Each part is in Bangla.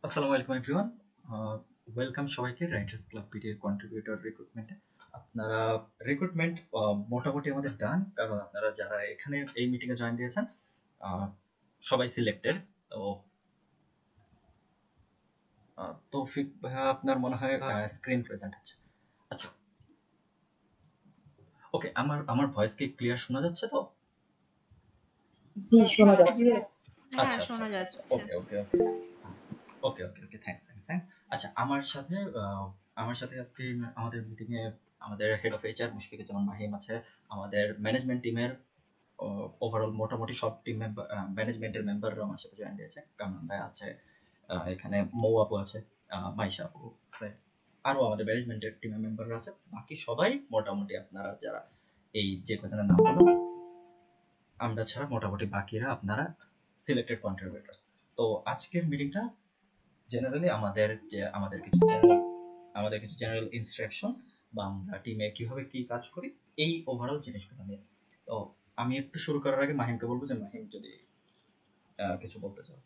আসসালামু আলাইকুম এভরিওয়ান। ওয়েলকাম সবাইকে রাইটার্স ক্লাব পিটি এর কন্ট্রিবিউটর রিক্রুটমেন্টে। আপনারা রিক্রুটমেন্ট মোটামুটি আমাদের ডান, কারণ আপনারা যারা এখানে এই মিটিংয়ে জয়েন দিয়েছেন সবাই সিলেক্টেড। তো তৌফিক ভাইয়া আপনার মনে হয় স্ক্রিন প্রেজেন্ট আছে। আচ্ছা, ওকে। আমার আমার ভয়েস কি ক্লিয়ার শোনা যাচ্ছে তো? জি, শোনা যাচ্ছে। আচ্ছা আচ্ছা শোনা আচ্ছা আচ্ছা, যাচ্ছে। ওকে ওকে ওকে ওকে ওকে ওকে, থ্যাঙ্কস থ্যাঙ্কস থ্যাঙ্কস। আচ্ছা, আমার সাথে আজকে আমাদের মিটিংয়ে আমাদের হেড অফ এইচআর মুশফিকুজ্জামান মাহিম আছে। আমাদের ম্যানেজমেন্ট টিমের ওভারঅল মোটামুটি সব টিম মেম্বার, ম্যানেজমেন্টের মেম্বাররা আমার সাথে জয়েন দিয়েছে। কামরান ভাই আছে, এখানে মৌ আপু আছে, মাইশা আপু আছে, আরও আমাদের ম্যানেজমেন্টের টিমের মেম্বাররা আছে। বাকি সবাই মোটামুটি আপনারা যারা এই যে কজনের নাম বললাম আমরা ছাড়া মোটামুটি বাকিরা আপনারা সিলেক্টেড কন্ট্রিবিউটরস। তো আজকের মিটিংটা জেনারেলি আমাদের কিছু জেনারেল ইনস্ট্রাকশনস বা আমরা টিমে কিভাবে কি কাজ করি এই ওভারঅল জিনিসগুলো নিয়ে। তো আমি একটু শুরু করার আগে মাহিমকে বলবো যে মাহিম যদি কিছু বলতে চাও।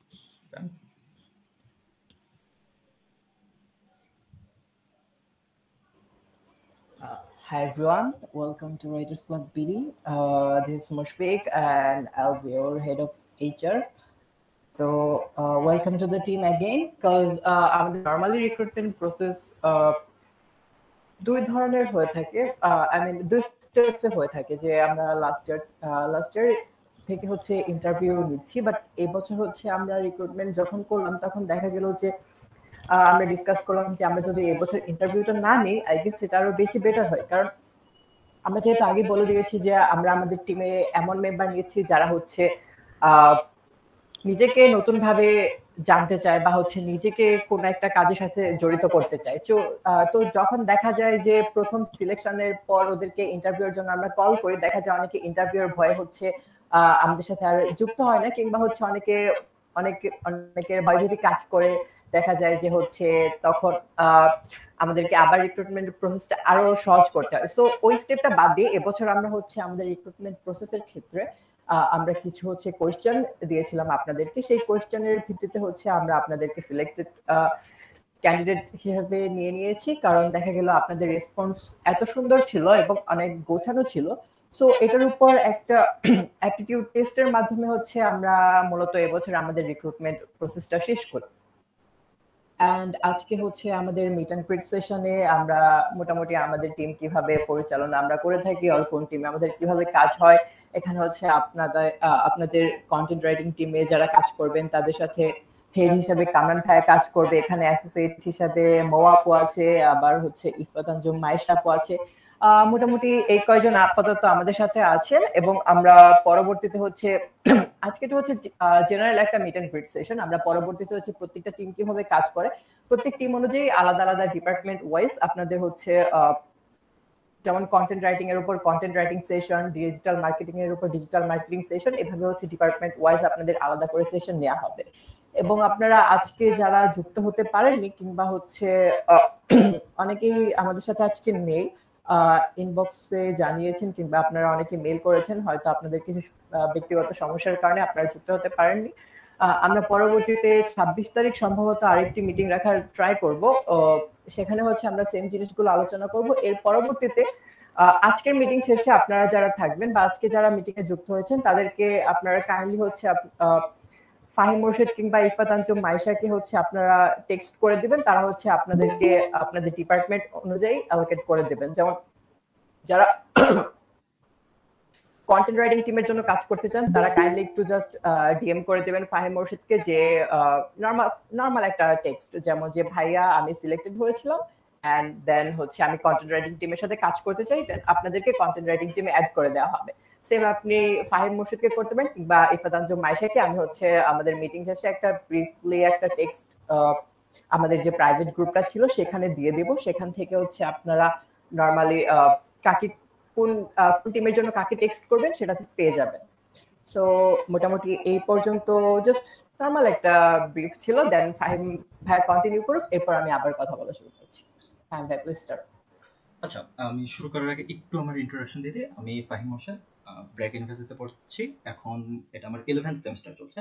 Hi everyone, welcome to Writers Club BD. This is Mushfiq and I'll be your head of HR. So welcome to the team again because আমাদের normally recruitment process দুই ধরনের হয়ে থাকে। I mean দুই স্টেপসে হয়ে থাকে যে আমরা লাস্ট ইয়ার থেকে হচ্ছে ইন্টারভিউ নিচ্ছি, বাট এই বছর হচ্ছে আমরা রিক্রুটমেন্ট যখন করলাম তখন দেখা গেল যে আমরা ডিসকাস করলাম যে আমরা যদি এবছর ইন্টারভিউটা না নিই, আই গেস সেটা আরো বেশি বেটার হয়। কারণ আমরা যেহেতু আগে বলে দিয়েছি যে আমরা আমাদের টিমে এমন মেম্বার নিয়েছি যারা হচ্ছে নিজেকে নতুন ভাবে জানতে চায় বা হচ্ছে নিজেকে কোন একটা কাজের সাথে জড়িত করতে চায়। তো যখন দেখা যায় যে প্রথম সিলেকশনের পর ওদেরকে ইন্টারভিউর জন্য আমরা কল করি, দেখা যায় অনেকে ইন্টারভিউর ভয়ে হচ্ছে আমাদের সাথে আর যুক্ত হয় না, কিংবা হচ্ছে অনেকের ভয়ভীতি কাজ করে। দেখা যায় যে হচ্ছে তখন আমাদেরকে আবার রিক্রুটমেন্ট প্রসেসটা আরো সহজ করতে হয়। সো ওই স্টেপটা বাদ দিয়ে এবছর আমরা হচ্ছে আমাদের রিক্রুটমেন্ট প্রসেসের ক্ষেত্রে আমরা কিছু হচ্ছে কোয়েশ্চেন দিয়েছিলাম আপনাদেরকে। সেই কোয়েশ্চেনের ভিত্তিতে হচ্ছে আমরা আপনাদেরকে সিলেক্টেড ক্যান্ডিডেট হিসেবে নিয়ে নিয়েছি, কারণ দেখা গেল আপনাদের রেসপন্স এত সুন্দর ছিল এবং অনেক গোছানো ছিল। সো এটার উপর একটা অ্যাপটিটিউড টেস্টের মাধ্যমে হচ্ছে আমরা মূলত এবছর আমাদের রিক্রুটমেন্ট প্রসেসটা শেষ করি। অ্যান্ড আজকে হচ্ছে আমাদের মিট অ্যান্ড গ্রিট সেশনে আমরা মোটামুটি আমাদের টিম কিভাবে পরিচালনা আমরা করে থাকি, আর কোন টিমে আমাদের কিভাবে কাজ হয়, এখানে হচ্ছে আপনাদের কন্টেন্ট রাইটিং টিমে যারা কাজ করবেন তাদের সাথে হেড হিসাবে কামরান ভাইয়া কাজ করবে, এখানে অ্যাসোসিয়েট হিসাবে মৌ আপু আছে, আবার হচ্ছে ইফাত আঞ্জুম মাইশা আপু আছে। মোটামুটি এই কয়জন আপাতত আমাদের সাথে আছেন এবং আমরা পরবর্তীতে হচ্ছে আজকে এটা হচ্ছে জেনারেল একটা মিট এন্ড গ্রিট সেশন। আমরা পরবর্তীতে হচ্ছে প্রত্যেকটা টিম কিভাবে কাজ করে, প্রত্যেক টিম অনুযায়ী আলাদা আলাদা ডিপার্টমেন্ট ওয়াইজ আপনাদের হচ্ছে যেমন কন্টেন্ট রাইটিং এর উপর content writing session, digital marketing এর উপর ডিজিটাল মার্কেটিং সেশন, এভাবে হচ্ছে ডিপার্টমেন্ট ওয়াইজ আপনাদের আলাদা করে সেশন নেওয়া হবে। এবং আপনারা আজকে যারা যুক্ত হতে পারেননি কিংবা হচ্ছে অনেকেই আমাদের সাথে আজকে নেই, ইনবক্সে জানিয়েছেন কিংবা আপনারা অনেকে মেল করেছেন, হয়তো আপনাদের কিছু ব্যক্তিগত সমস্যার কারণে আপনারা যুক্ত হতে পারেননি। আমরা পরবর্তীতে 26 তারিখ সম্ভবত আরেকটি মিটিং রাখার ট্রাই করব। সেখানে হচ্ছে আমরা সেম জিনিসগুলো আলোচনা করব। এর পরবর্তীতে আজকের মিটিং শেষে আপনারা যারা থাকবেন বা আজকে যারা মিটিং এ যুক্ত হয়েছেন তাদেরকে আপনারা কাইন্ডলি হচ্ছে ফাহিম মোর্শেদ কিংবা ইফাত আঞ্জুম মাইশাকে হচ্ছে আপনারা টেক্সট করে দিবেন, তারা হচ্ছে আপনাদেরকে আপনাদের ডিপার্টমেন্ট অনুযায়ী অ্যালোকেট করে দেবেন। যেমন যারা কন্টেন্ট রাইটিং টিমের জন্য কাজ করতে চান তারা কাইন্ডলি একটু জাস্ট ডিএম করে দেবেন ফাহিম মোর্শেদকে, যে নর্মাল একটা টেক্সট, যেমন যে ভাইয়া আমি সিলেক্টেড হয়েছিলাম এন্ড দেন হচ্ছে আমি কন্টেন্ট রাইটিং টিমের সাথে কাজ করতে চাই, দেন আপনাদেরকে কন্টেন্ট রাইটিং টিমে অ্যাড করে দেওয়া হবে। সেম আপনি ফাহিম মোর্শেদকে করতে পারেন বা ইফাত আঞ্জুম মাইশাকে আমি হচ্ছে আমাদের মিটিং শেষে একটা ব্রিফলি একটা টেক্সট আমাদের যে প্রাইভেট গ্রুপটা ছিল সেখানে দিয়ে দেব। সেখান থেকে হচ্ছে আপনারা নর্মালি কাকে কোন টিমের জন্য কাকে টেক্সট করবেন সেটা পেয়ে যাবেন। সো মোটামুটি এই পর্যন্ত জাস্ট নর্মাল একটা ব্রিফ ছিল। দেন ফাহিম ভাই কন্টিনিউ করুক, এরপর আমি আবার কথা বলা শুরু করছি। ফাহিম ভাই প্লিজ স্টার্ট। আচ্ছা, আমি শুরু করার আগে একটু আমার ইন্ট্রোডাকশন দিয়ে দিই। আমি ফাহিম হোসেন, ব্র্যাক ইউনিভার্সিটিতে পড়ছি। এখন এটা আমার 11th সেমিস্টার চলছে,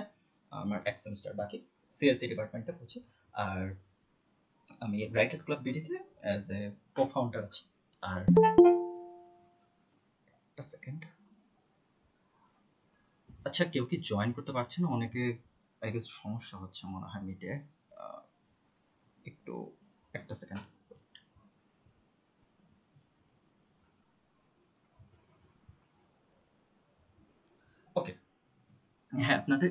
আমার এক সেমিস্টার বাকি। সিএসসি ডিপার্টমেন্টে পড়ছি। আর আমি রাইটার্স ক্লাব বিডিতে অ্যাজ এ কো-ফাউন্ডার আছি। আর একটা সেকেন্ড, আচ্ছা কেউ কি জয়েন করতে পারছে না? অনেকে আই গেস সমস্যা হচ্ছে মনে হয় মিটে। একটু একটা সেকেন্ড। ওকে, হ্যাঁ, আপনাদের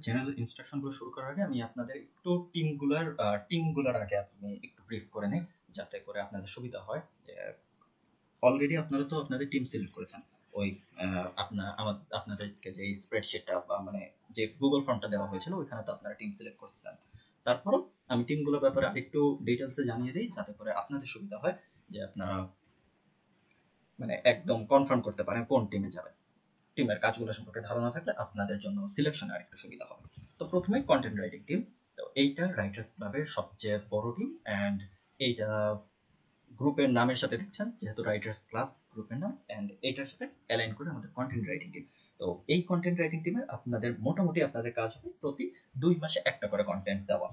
চ্যানেল ইনস্ট্রাকশন গুলো শুরু করার আগে আমি আপনাদের একটু টিমগুলার আগে আমি একটু ব্রিফ করে নিই, যাতে করে আপনাদের সুবিধা হয়। অলরেডি আপনারা তো আপনাদের টিম সিলেক্ট করেছেন। ওই আপনাদেরকে যে স্প্রেডশিটটা বা মানে যে গুগল ফর্মটা দেওয়া হয়েছিল ওইখানে তো আপনারা টিম সিলেক্ট করতেছেন। তারপরও আমি টিমগুলোর ব্যাপারে আরেকটু ডিটেলসে জানিয়ে দিই, যাতে করে আপনাদের সুবিধা হয় যে আপনারা মানে একদম কনফার্ম করতে পারেন কোন টিমে যাবেন। টিমের কাজগুলো সম্পর্কে ধারণা থাকলে আপনাদের জন্য সিলেকশনে আরেকটু সুবিধা হবে। তো প্রথমে কন্টেন্ট রাইটিং টিম। তো এইটা রাইটার্স ক্লাবের সবচেয়ে বড় টিম, অ্যান্ড এইটা গ্রুপের নামের সাথে দেখছেন যেহেতু রাইটার্স ক্লাব গ্রুপের নাম, অ্যান্ড এইটার সাথে অ্যালাইন করে আমাদের কন্টেন্ট রাইটিং টিম। তো এই কন্টেন্ট রাইটিং টিমে আপনাদের মোটামুটি আপনাদের কাজ হবে প্রতি 2 মাসে একটা করে কন্টেন্ট দেওয়া।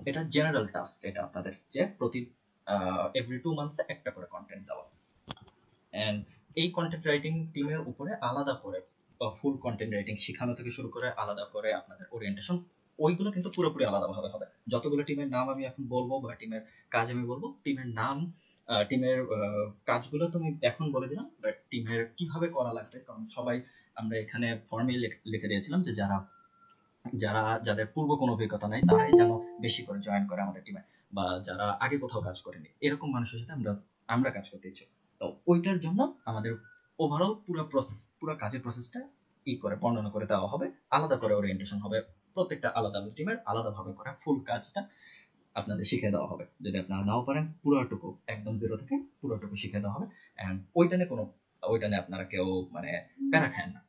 এটা জেনারেল টাস্ক, এটা আপনাদের যে প্রতি এভরি 2 মান্থসে একটা করে কন্টেন্ট দেওয়া। অ্যান্ড এই কন্টেন্ট রাইটিং টিমের উপরে আলাদা করে ফুল কন্টেন্ট রাইটিং শেখানো থেকে শুরু করে আলাদা করে আপনাদের ওরিয়েন্টেশন, ওইগুলো কিন্তু পুরোপুরি আলাদাভাবে হবে। যতগুলো টিমের নাম আমি এখন বলবো বা টিমের কাজ আমি বলবো, টিমের নাম টিমের কাজগুলো তো আমি এখন বলে দিলাম, বাট টিমের কিভাবে করা লাগবে, কারণ সবাই আমরা এখানে ফর্মে লিখে দিয়েছিলাম যে যাদের পূর্ব কোনো অভিজ্ঞতা নাই তারাই যেন বেশি করে জয়েন করে আমাদের টিমে, বা যারা আগে কোথাও কাজ করেনি এরকম মানুষের সাথে আমরা কাজ করতে ইচ্ছুক। তো ওইটার জন্য আমাদের ওভারঅল পুরো কাজের প্রসেসটা করে বর্ণনা করে দেওয়া হবে, আলাদা করে ওরিয়েন্টেশন হবে, প্রত্যেকটা আলাদা টিমের আলাদাভাবে করে ফুল কাজটা আপনাদের শিখিয়ে দেওয়া হবে। যদি আপনারা নাও পারেন পুরোটুকু একদম জিরো থেকে পুরোটুকু শিখিয়ে দেওয়া হবে। অ্যান্ড ওইটা নিয়ে আপনারা কেউ মানে প্যারা খান না।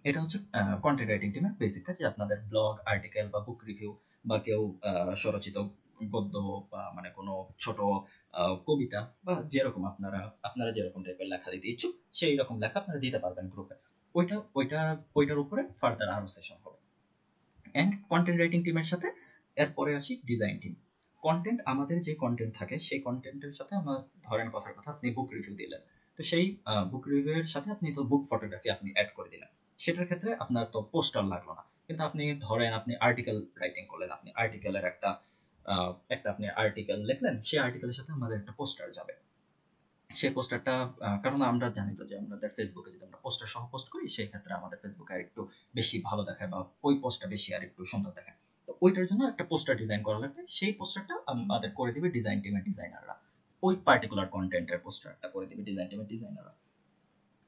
এটা হচ্ছে কন্টেন্ট রাইটিং টিমের বেসিক কাজ, যে আপনাদের ব্লগ, আর্টিকেল বা বুক রিভিউ, বা কেউ স্বরচিত গদ্য বা মানে কোনো ছোট কবিতা বা যেরকম আপনারা যেরকম টাইপের লেখা দিতে ইচ্ছুক সেই রকম লেখা আপনারা দিতে পারবেন গ্রুপে। ওইটার উপরে ফার্দার আরো সেশন হবে। অ্যান্ড কন্টেন্ট রাইটিং টিমের সাথে এরপরে আসি ডিজাইন টিম। আমাদের যে কন্টেন্ট থাকে সেই কন্টেন্টের সাথে আমরা, ধরেন কথার কথা আপনি বুক রিভিউ দিলেন, তো সেই বুক রিভিউ এর সাথে আপনি তো বুক ফটোগ্রাফি আপনি অ্যাড করে দিলেন। সেটার ক্ষেত্রে আপনার তো পোস্টার লাগলো না, কিন্তু আপনি ধরেন আপনি আর্টিকেল রাইটিং করলেন, আপনি আর্টিকেলের একটা আপনি আর্টিকেল লিখলেন, সেই আর্টিকেলের সাথে আমাদের একটা পোস্টার যাবে। সেই পোস্টারটা কারণ আমরা জানি তো যে আমাদের ফেসবুকে যদি আমরা পোস্টার সহ পোস্ট করি সেই ক্ষেত্রে আমাদের ফেসবুকে আর একটু বেশি ভালো দেখায় বা ওই পোস্টটা বেশি আর একটু সুন্দর দেখায়। তো ওইটার জন্য একটা পোস্টার ডিজাইন করা লাগবে, সেই পোস্টারটা আমাদের করে দিবে ডিজাইন টিমের ডিজাইনাররা। ওই পার্টিকুলার কন্টেন্টের পোস্টারটা করে দিবে ডিজাইন টিমের ডিজাইনাররা।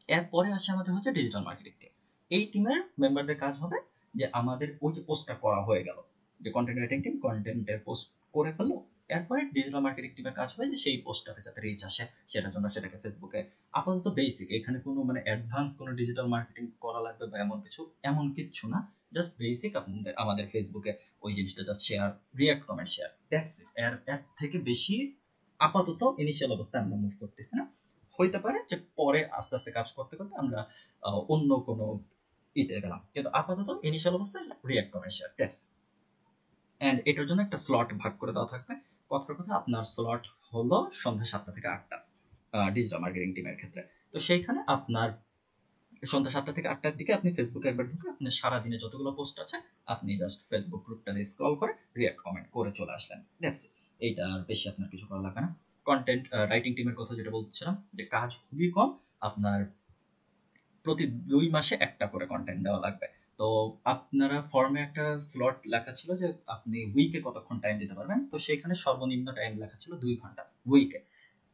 এরপরে আসে আমাদের হচ্ছে ডিজিটাল মার্কেটিং টিম। এই টিমের মেম্বারদের কাজ হবে যে আমাদের ওই যে পোস্টটা করা হয়ে গেল, যে কন্টেন্ট রাইটিং টিম কন্টেন্টের পোস্ট করে ফেললো, এরপরে ডিজিটাল মার্কেটিং টিমের কাজ হবে যে সেই পোস্টটাতে যাতে রিচ আসে সেটার জন্য সেটাকে ফেসবুকে আপাতত বেসিক, এখানে কোনো মানে অ্যাডভান্স কোনো ডিজিটাল মার্কেটিং করা লাগবে বা এমন কিছু না, জাস্ট বেসিক আমাদের ফেসবুকে ওই জিনিসটা just share, react, comment, share, that's it. এর থেকে বেশি আপাতত ইনিশিয়াল অবস্থায় আমরা মুভ করতেছি না। হইতে পারে যে পরে আস্তে আস্তে কাজ করতে করতে আমরা অন্য কোনো ইতে গেলাম, কিন্তু আপাতত ইনিশিয়াল অবস্থায় রিয়াক্ট কমার্শিয়াল দ্যাটস। অ্যান্ড এটার জন্য একটা স্লট ভাগ করে দেওয়া থাকবে। কথার কথা আপনার স্লট হলো সন্ধ্যা 7টা থেকে 8টা ডিজিটাল মার্কেটিং টিমের ক্ষেত্রে। তো সেইখানে আপনার সন্ধ্যা 7টা থেকে 8টার দিকে আপনি ফেসবুকে একবার ঢুকে আপনি সারাদিনে যতগুলো পোস্ট আছে আপনি জাস্ট ফেসবুক গ্রুপটাতে স্ক্রল করে রিয়াক্ট কমেন্ট করে চলে আসলেন, দ্যাটস ইট। এইটা আর বেশি আপনার কিছু করা লাগবে না। কন্টেন্ট রাইটিং টিমের কথা যেটা বলছিলাম, যে কাজ খুবই কম, আপনার প্রতি 2 মাসে একটা করে কন্টেন্ট দেওয়া লাগবে। তো আপনারা ফর্মে একটা স্লট লেখা ছিল যে আপনি উইকে কতক্ষণ টাইম দিতে পারবেন, তো সেইখানে সর্বনিম্ন টাইম লেখা ছিল 2 ঘন্টা উইকে।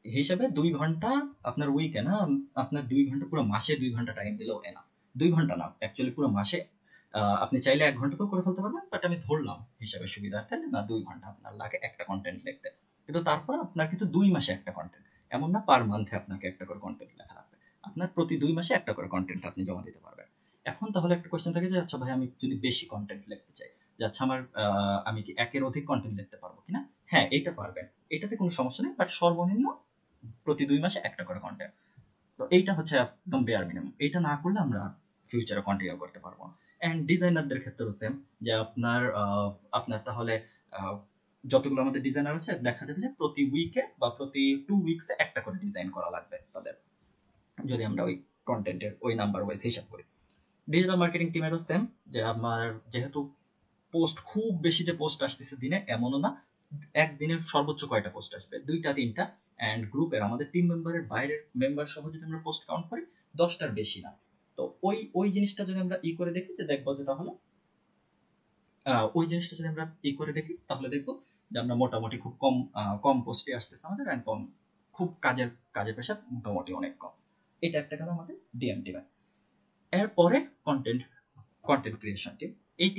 হিসাবে 2 ঘন্টা আপনার উইকে না, আপনার 2 ঘন্টা পুরো মাসে 2 ঘন্টা টাইম দিলেও এনাফ। 2 ঘন্টা না, অ্যাকচুয়ালি পুরো মাসে আপনি চাইলে 1 ঘন্টাতেও করে ফেলতে পারবেন, বাট আমি ধরলাম হিসাবে সুবিধার্থে যে না 2 ঘন্টা আপনার লাগে একটা কন্টেন্ট লিখতে। কিন্তু তারপর আপনার কিন্তু 2 মাসে একটা কন্টেন্ট, এমন না পার মান্থে আপনাকে একটা করে কন্টেন্ট লেখা লাগবে। আপনার প্রতি 2 মাসে একটা করে কন্টেন্ট আপনি জমা দিতে পারবেন। এখন তাহলে একটা কোয়েশ্চেন থাকে যে আচ্ছা ভাই আমি যদি বেশি কন্টেন্ট লিখতে চাই, যে আচ্ছা আমি কি একের অধিক কন্টেন্ট লিখতে পারবো কিনা? হ্যাঁ, এটা পারবেন, এটাতে কোনো সমস্যা নেই, বাট সর্বনিম্ন প্রতি 2 মাসে একটা করে কন্টেন্ট। তো এইটা হচ্ছে একদম বেয়ার মিনিমাম, এইটা না করলে আমরা ফিউচারে কন্টিনিউ করতে পারবো না। অ্যান্ড ডিজাইনারদের ক্ষেত্রেও সেম, যে আপনার তাহলে যতগুলো আমাদের ডিজাইনার আছে দেখা যাবে যে প্রতি উইকে বা প্রতি 2 উইকসে একটা করে ডিজাইন করা লাগবে তাদের, যদি আমরা ওই কন্টেন্টের ওই নাম্বার ওয়াইজ হিসাব করি। ডিজিটাল মার্কেটিং টিমেরও সেম, যে আমার যেহেতু পোস্ট খুব বেশি যে পোস্ট আসতেছে দিনে এমনও না, একদিনের সর্বোচ্চ কয়টা পোস্ট আসবে, 2টা 3টা, অ্যান্ড গ্রুপের আমাদের টিম মেম্বারের বাইরের মেম্বার সহ যদি আমরা পোস্ট কাউন্ট করি 10টার বেশি না। তো ওই জিনিসটা যদি আমরা করে দেখি যে দেখবো যে তাহলে ওই জিনিসটা যদি আমরা করে দেখি তাহলে দেখবো যে আমরা মোটামুটি খুব কম পোস্টে আসতেছে আমাদের, অ্যান্ড খুব কাজের প্রেশার মোটামুটি অনেক কম। এটা একটা গেল আমাদের ডিএম টিমের। এরপরে কন্টেন্ট ক্রিয়েশন টিম। এই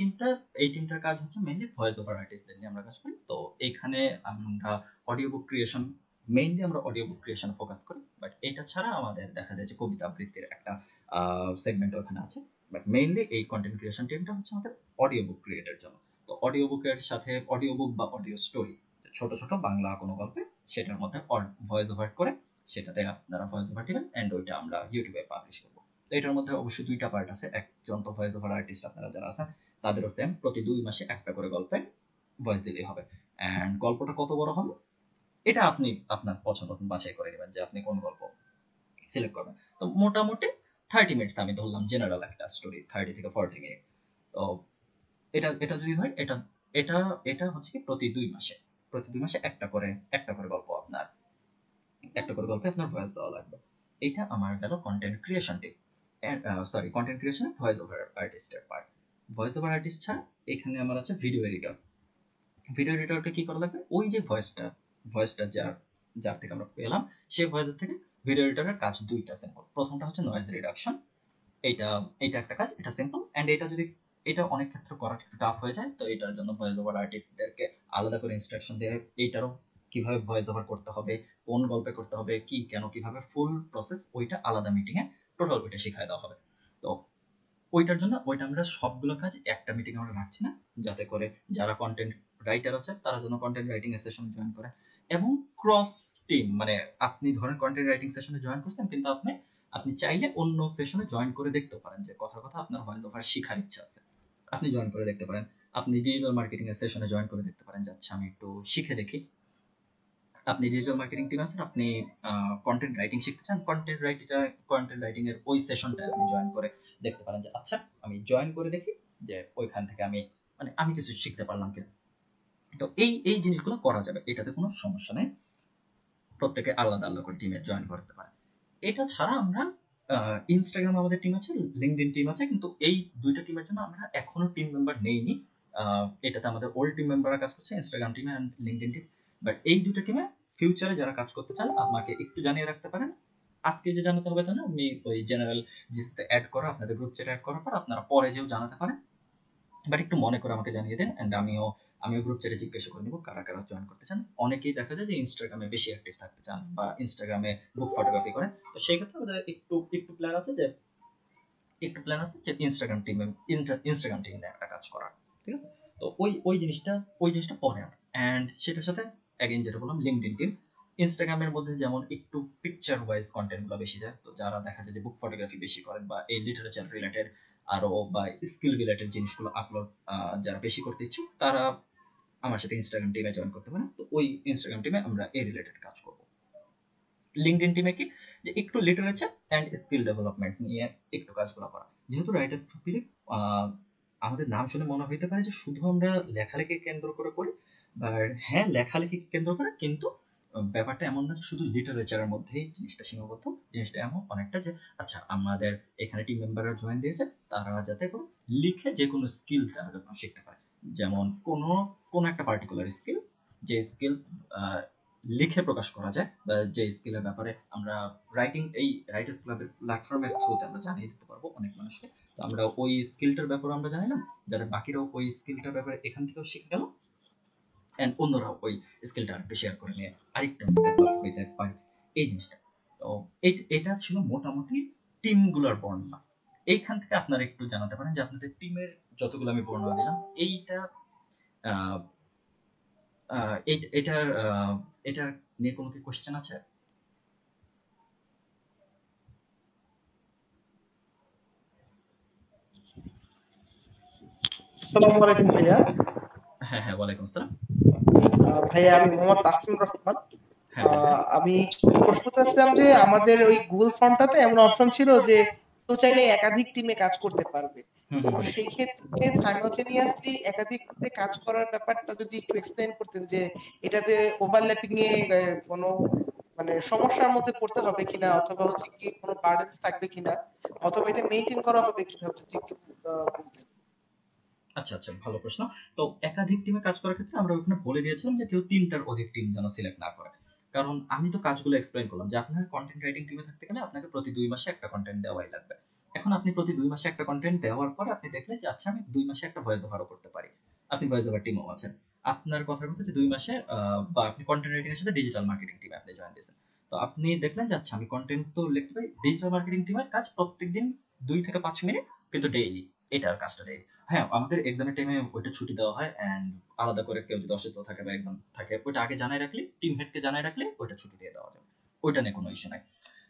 টিমটার কাজ হচ্ছে মেইনলি ভয়েস ওভার আর্টিস্টদের নিয়ে আমরা কাজ করি। তো এখানে আমরা অডিও বুক ক্রিয়েশন, মেইনলি আমরা অডিও বুক ক্রিয়েশন ফোকাস করি, বাট এটা ছাড়া আমাদের দেখা যায় যে কবিতা আবৃত্তির একটা সেগমেন্ট ওখানে আছে। বাট মেইনলি এই কন্টেন্ট ক্রিয়েশন টিমটা হচ্ছে আমাদের অডিও বুক ক্রিয়েটের জন্য। তো অডিও বুকের সাথে অডিও বুক বা অডিও স্টোরি, ছোট ছোট বাংলা কোনো গল্পে সেটার মধ্যে ভয়েস ওভার করে সেটাতে আপনারা ভয়েস ওভার দিবেন, অ্যান্ড ওইটা আমরা ইউটিউবে পাবলিশ করবো। এটার মধ্যে অবশ্যই 2টা পার্ট আছে। একজন তো ভয়েস ওভার আর্টিস্ট আপনারা যারা আছেন তাদেরও সেম, প্রতি 2 মাসে একটা করে গল্পে ভয়েস দিলেই হবে। অ্যান্ড গল্পটা কত বড় হবে এটা আপনি আপনার পছন্দ বাছাই করে নেবেন যে আপনি কোন গল্প সিলেক্ট করবেন। তো মোটামুটি 30 মিনিটস আমি ধরলাম জেনারেল একটা স্টোরি, 30 থেকে 40 মিনিট। তো এটা যদি হয় এটা এটা এটা হচ্ছে কি প্রতি 2 মাসে একটা করে গল্পে আপনার ভয়েস দেওয়া লাগবে। এটা আমার গেল কন্টেন্ট ক্রিয়েশন টিপ, কন্টেন্ট ক্রিয়েশন ভয়েস ওভার আর্টিস্টের পার্ট। ভয়েস ওভার আর্টিস্ট ছাড়া এখানে আমার আছে ভিডিও এডিটর। ভিডিও এডিটরকে কি করা লাগবে, ওই যে ভয়েসটা যার থেকে আমরা পেলাম সেই ভয়েসের থেকে ভিডিও এডিটরের কাজ 2টা সিম্পল। প্রথমটা হচ্ছে নয়েজ রিডাকশন, এইটা এইটা একটা কাজ, এটা সিম্পল। অ্যান্ড এটা অনেক ক্ষেত্রে করা একটু টাফ হয়ে যায়, তো এটার জন্য ভয়েস ওভার আর্টিস্টদেরকে আলাদা করে ইনস্ট্রাকশন দিয়ে এইটারও কিভাবে ভয়েস ওভার করতে হবে, কোন গল্পে করতে হবে, কি কেন কিভাবে ফুল প্রসেস ওইটা আলাদা মিটিংয়ে টোটাল ওইটা শেখায় দেওয়া হবে। তো ওইটা আমরা সবগুলো কাজ একটা মিটিং আমরা রাখছি না, যাতে করে যারা কন্টেন্ট রাইটার আছে তারা যেন কন্টেন্ট রাইটিং এর সেশনে জয়েন করে, এবং ক্রস টিম, মানে আপনি ধরেন কন্টেন্ট রাইটিং সেশনে জয়েন করছেন কিন্তু আপনি চাইলে অন্য সেশনে জয়েন করে দেখতে পারেন, যে কথার কথা আপনার ভয়েস ওভার শেখার ইচ্ছা আছে, আপনি জয়েন করে দেখতে পারেন। আপনি ডিজিটাল মার্কেটিং এর সেশনে জয়েন করে দেখতে পারেন, যাচ্ছে আমি একটু শিখে দেখি। আপনি ডিজিটাল মার্কেটিং টিম আছেন, আপনি কন্টেন্ট রাইটিং শিখতে চান, কন্টেন্ট রাইটিং এর ওই সেশনটা আপনি জয়েন করে দেখতে পারেন, যে আচ্ছা আমি জয়েন করে দেখি যে ওইখান থেকে আমি কিছু শিখতে পারলাম কিনা। তো এই জিনিসগুলো করা যাবে, এটাতে কোনো সমস্যা নেই, প্রত্যেকে আলাদা আলাদা করে টিমে জয়েন করতে পারে। এটা ছাড়া আমরা ইনস্টাগ্রাম আমাদের টিম আছে, লিঙ্কডইন টিম আছে, কিন্তু এই 2টা টিমের জন্য আমরা এখনো টিম মেম্বার নেইনি। এটাতে আমাদের ওল্ড টিম মেম্বাররা কাজ করছে, ইনস্টাগ্রাম টিমে অ্যান্ড লিঙ্কডইন টিম। বাট এই 2টা টিমে ফিউচারে যারা কাজ করতে চান আমাকে একটু জানিয়ে রাখতে পারেন। আজকে যে জানাতে হবে তা না, আমি ওই জেনারেল জিসিতে অ্যাড করা, আপনাদের গ্রুপ চ্যাটে অ্যাড করার পর আপনারা পরে যেও জানাতে পারেন, বাট একটু মনে করে আমাকে জানিয়ে দেন। অ্যান্ড আমিও গ্রুপ চ্যাটে জিজ্ঞাসা করে নিব কারা কারা জয়েন করতে চান। অনেকেই দেখা যায় যে ইনস্টাগ্রামে বেশি অ্যাক্টিভ থাকতে চান বা ইনস্টাগ্রামে বুক ফটোগ্রাফি করেন, তো সেই ক্ষেত্রে আমাদের একটু প্ল্যান আছে যে ইনস্টাগ্রাম টিম নিয়ে একটা কাজ করার, ঠিক আছে। তো ওই জিনিসটা পরে অ্যান্ড সেটার সাথে অ্যাগেন যেটা বললাম লিঙ্কডইন টিম। ইনস্টাগ্রামের মধ্যে যেমন একটু পিকচার ওয়াইজ কন্টেন্টগুলো বেশি যায়, তো যারা দেখা যায় যে বুক ফটোগ্রাফি বেশি করেন বা এই লিটারেচার রিলেটেড আরো বা স্কিল রিলেটেড জিনিসগুলো আপলোড যারা বেশি করতে ইচ্ছুক তারা আমার সাথে ইনস্টাগ্রাম টিমে জয়েন করতে পারেন। তো ওই ইনস্টাগ্রাম টিমে আমরা এই রিলেটেড কাজ করব। লিঙ্কডইন টিমে কি, যে একটু লিটারেচার অ্যান্ড স্কিল ডেভেলপমেন্ট নিয়ে একটু কাজগুলো করা। যেহেতু রাইটার্স গ্রুপে আমাদের নাম শুনে মনে হইতে পারে যে শুধু আমরা লেখালেখি কেন্দ্র করে করি, বাট হ্যাঁ লেখালেখি কেন্দ্র করে, কিন্তু ব্যাপারটা এমন না যে শুধু লিটারেচারের মধ্যেই জিনিসটা সীমাবদ্ধ। জিনিসটা এমন অনেকটা যে আচ্ছা আমাদের এখানে টিম মেম্বাররা জয়েন দিয়েছে, তারা যাতে করে লিখে যে কোনো স্কিল তারা যেন শিখতে পারে, যেমন কোনো একটা পার্টিকুলার স্কিল, যে স্কিল লিখে প্রকাশ করা যায়, বা যে স্কিলের ব্যাপারে আমরা রাইটার্স ক্লাবের প্ল্যাটফর্মের থ্রুতে আমরা জানিয়ে দিতে পারবো অনেক মানুষকে। তো আমরা ওই স্কিলটার ব্যাপারে আমরা জানালাম, যাতে বাকিরাও ওই স্কিলটার ব্যাপারে এখান থেকেও শিখে গেল, অ্যান্ড অন্যরাও ওই স্কিলটা আরেকটু শেয়ার করে নিয়ে আরেকটু ডেভেলপ হইতে পারে এই জিনিসটা। তো এটা ছিল মোটামুটি টিমগুলোর বর্ণনা। এইখান থেকে আপনারা একটু জানাতে পারেন যে আপনাদের টিমের যতগুলো আমি বর্ণনা দিলাম এইটা আহ, আহ, এটার এটার নিয়ে কোনো কি কোশ্চেন আছে? আসসালামু আলাইকুম ভাইয়া। হ্যাঁ, ওয়ালাইকুম আসসালাম। ভাইয়া, আমি মোহাম্মদ তাসলিম রহমান। হ্যাঁ হ্যাঁ আমি প্রশ্ন চাচ্ছিলাম যে আমাদের ওই গুগল ফর্মটাতে এমন অপশন ছিল যে কেউ চাইলে একাধিক টিমে কাজ করতে পারবে। হুম তো হুম হুম। সেই ক্ষেত্রে সাইমালটেনিয়াসলি একাধিক টিমে কাজ করার ব্যাপারটা যদি একটু এক্সপ্লেইন করতেন, যে এটাতে ওভারল্যাপিং এ কোনো মানে সমস্যার মধ্যে পড়তে হবে কিনা, অথবা হচ্ছে কি কোনো বার্ডেন্স থাকবে কিনা, অথবা এটা মেইনটেইন করা হবে কিভাবে, যদি একটু বলতেন। আচ্ছা আচ্ছা, ভালো প্রশ্ন। তো একাধিক টিমে কাজ করার ক্ষেত্রে আমরা ওখানে বলে দিয়েছিলাম যে কেউ ৩টার অধিক টিম যেন সিলেক্ট না করে। কারণ আমি তো কাজগুলো এক্সপ্লেইন করলাম যে আপনার কন্টেন্ট রাইটিং টিমে থাকতে গেলে আপনাকে প্রতি ২ মাসে একটা কন্টেন্ট দেওয়াই লাগবে। এখন আপনি প্রতি ২ মাসে একটা কন্টেন্ট দেওয়ার পরে আপনি দেখলেন যে আচ্ছা আমি ২ মাসে একটা ভয়েস ওভারও করতে পারি। আপনি ভয়েস ওভার টিমও আছেন। আপনার কথার কথা যে ২ মাসে বা আপনি কন্টেন্ট রাইটিং এর সাথে ডিজিটাল মার্কেটিং টিমে আপনি জয়েন দিয়েছেন। তো আপনি দেখলেন যে আচ্ছা আমি কন্টেন্ট তো লিখতে পারি। ডিজিটাল মার্কেটিং টিমের কাজ প্রত্যেকদিন ২ থেকে ৫ মিনিট কিন্তু ডেইলি। এটার কাজটা ডেইলি। হ্যাঁ, আমাদের এক্সামের টাইমে ওইটা ছুটি দেওয়া হয় অ্যান্ড আলাদা করে কেউ যদি অসুস্থ থাকে বা এক্সাম থাকে ওইটা আগে জানাই রাখলে, টিম হেডকে জানাই রাখলে ওইটা ছুটি দিয়ে দেওয়া যাবে। ওইটা নিয়ে কোনো ইস্যু নাই।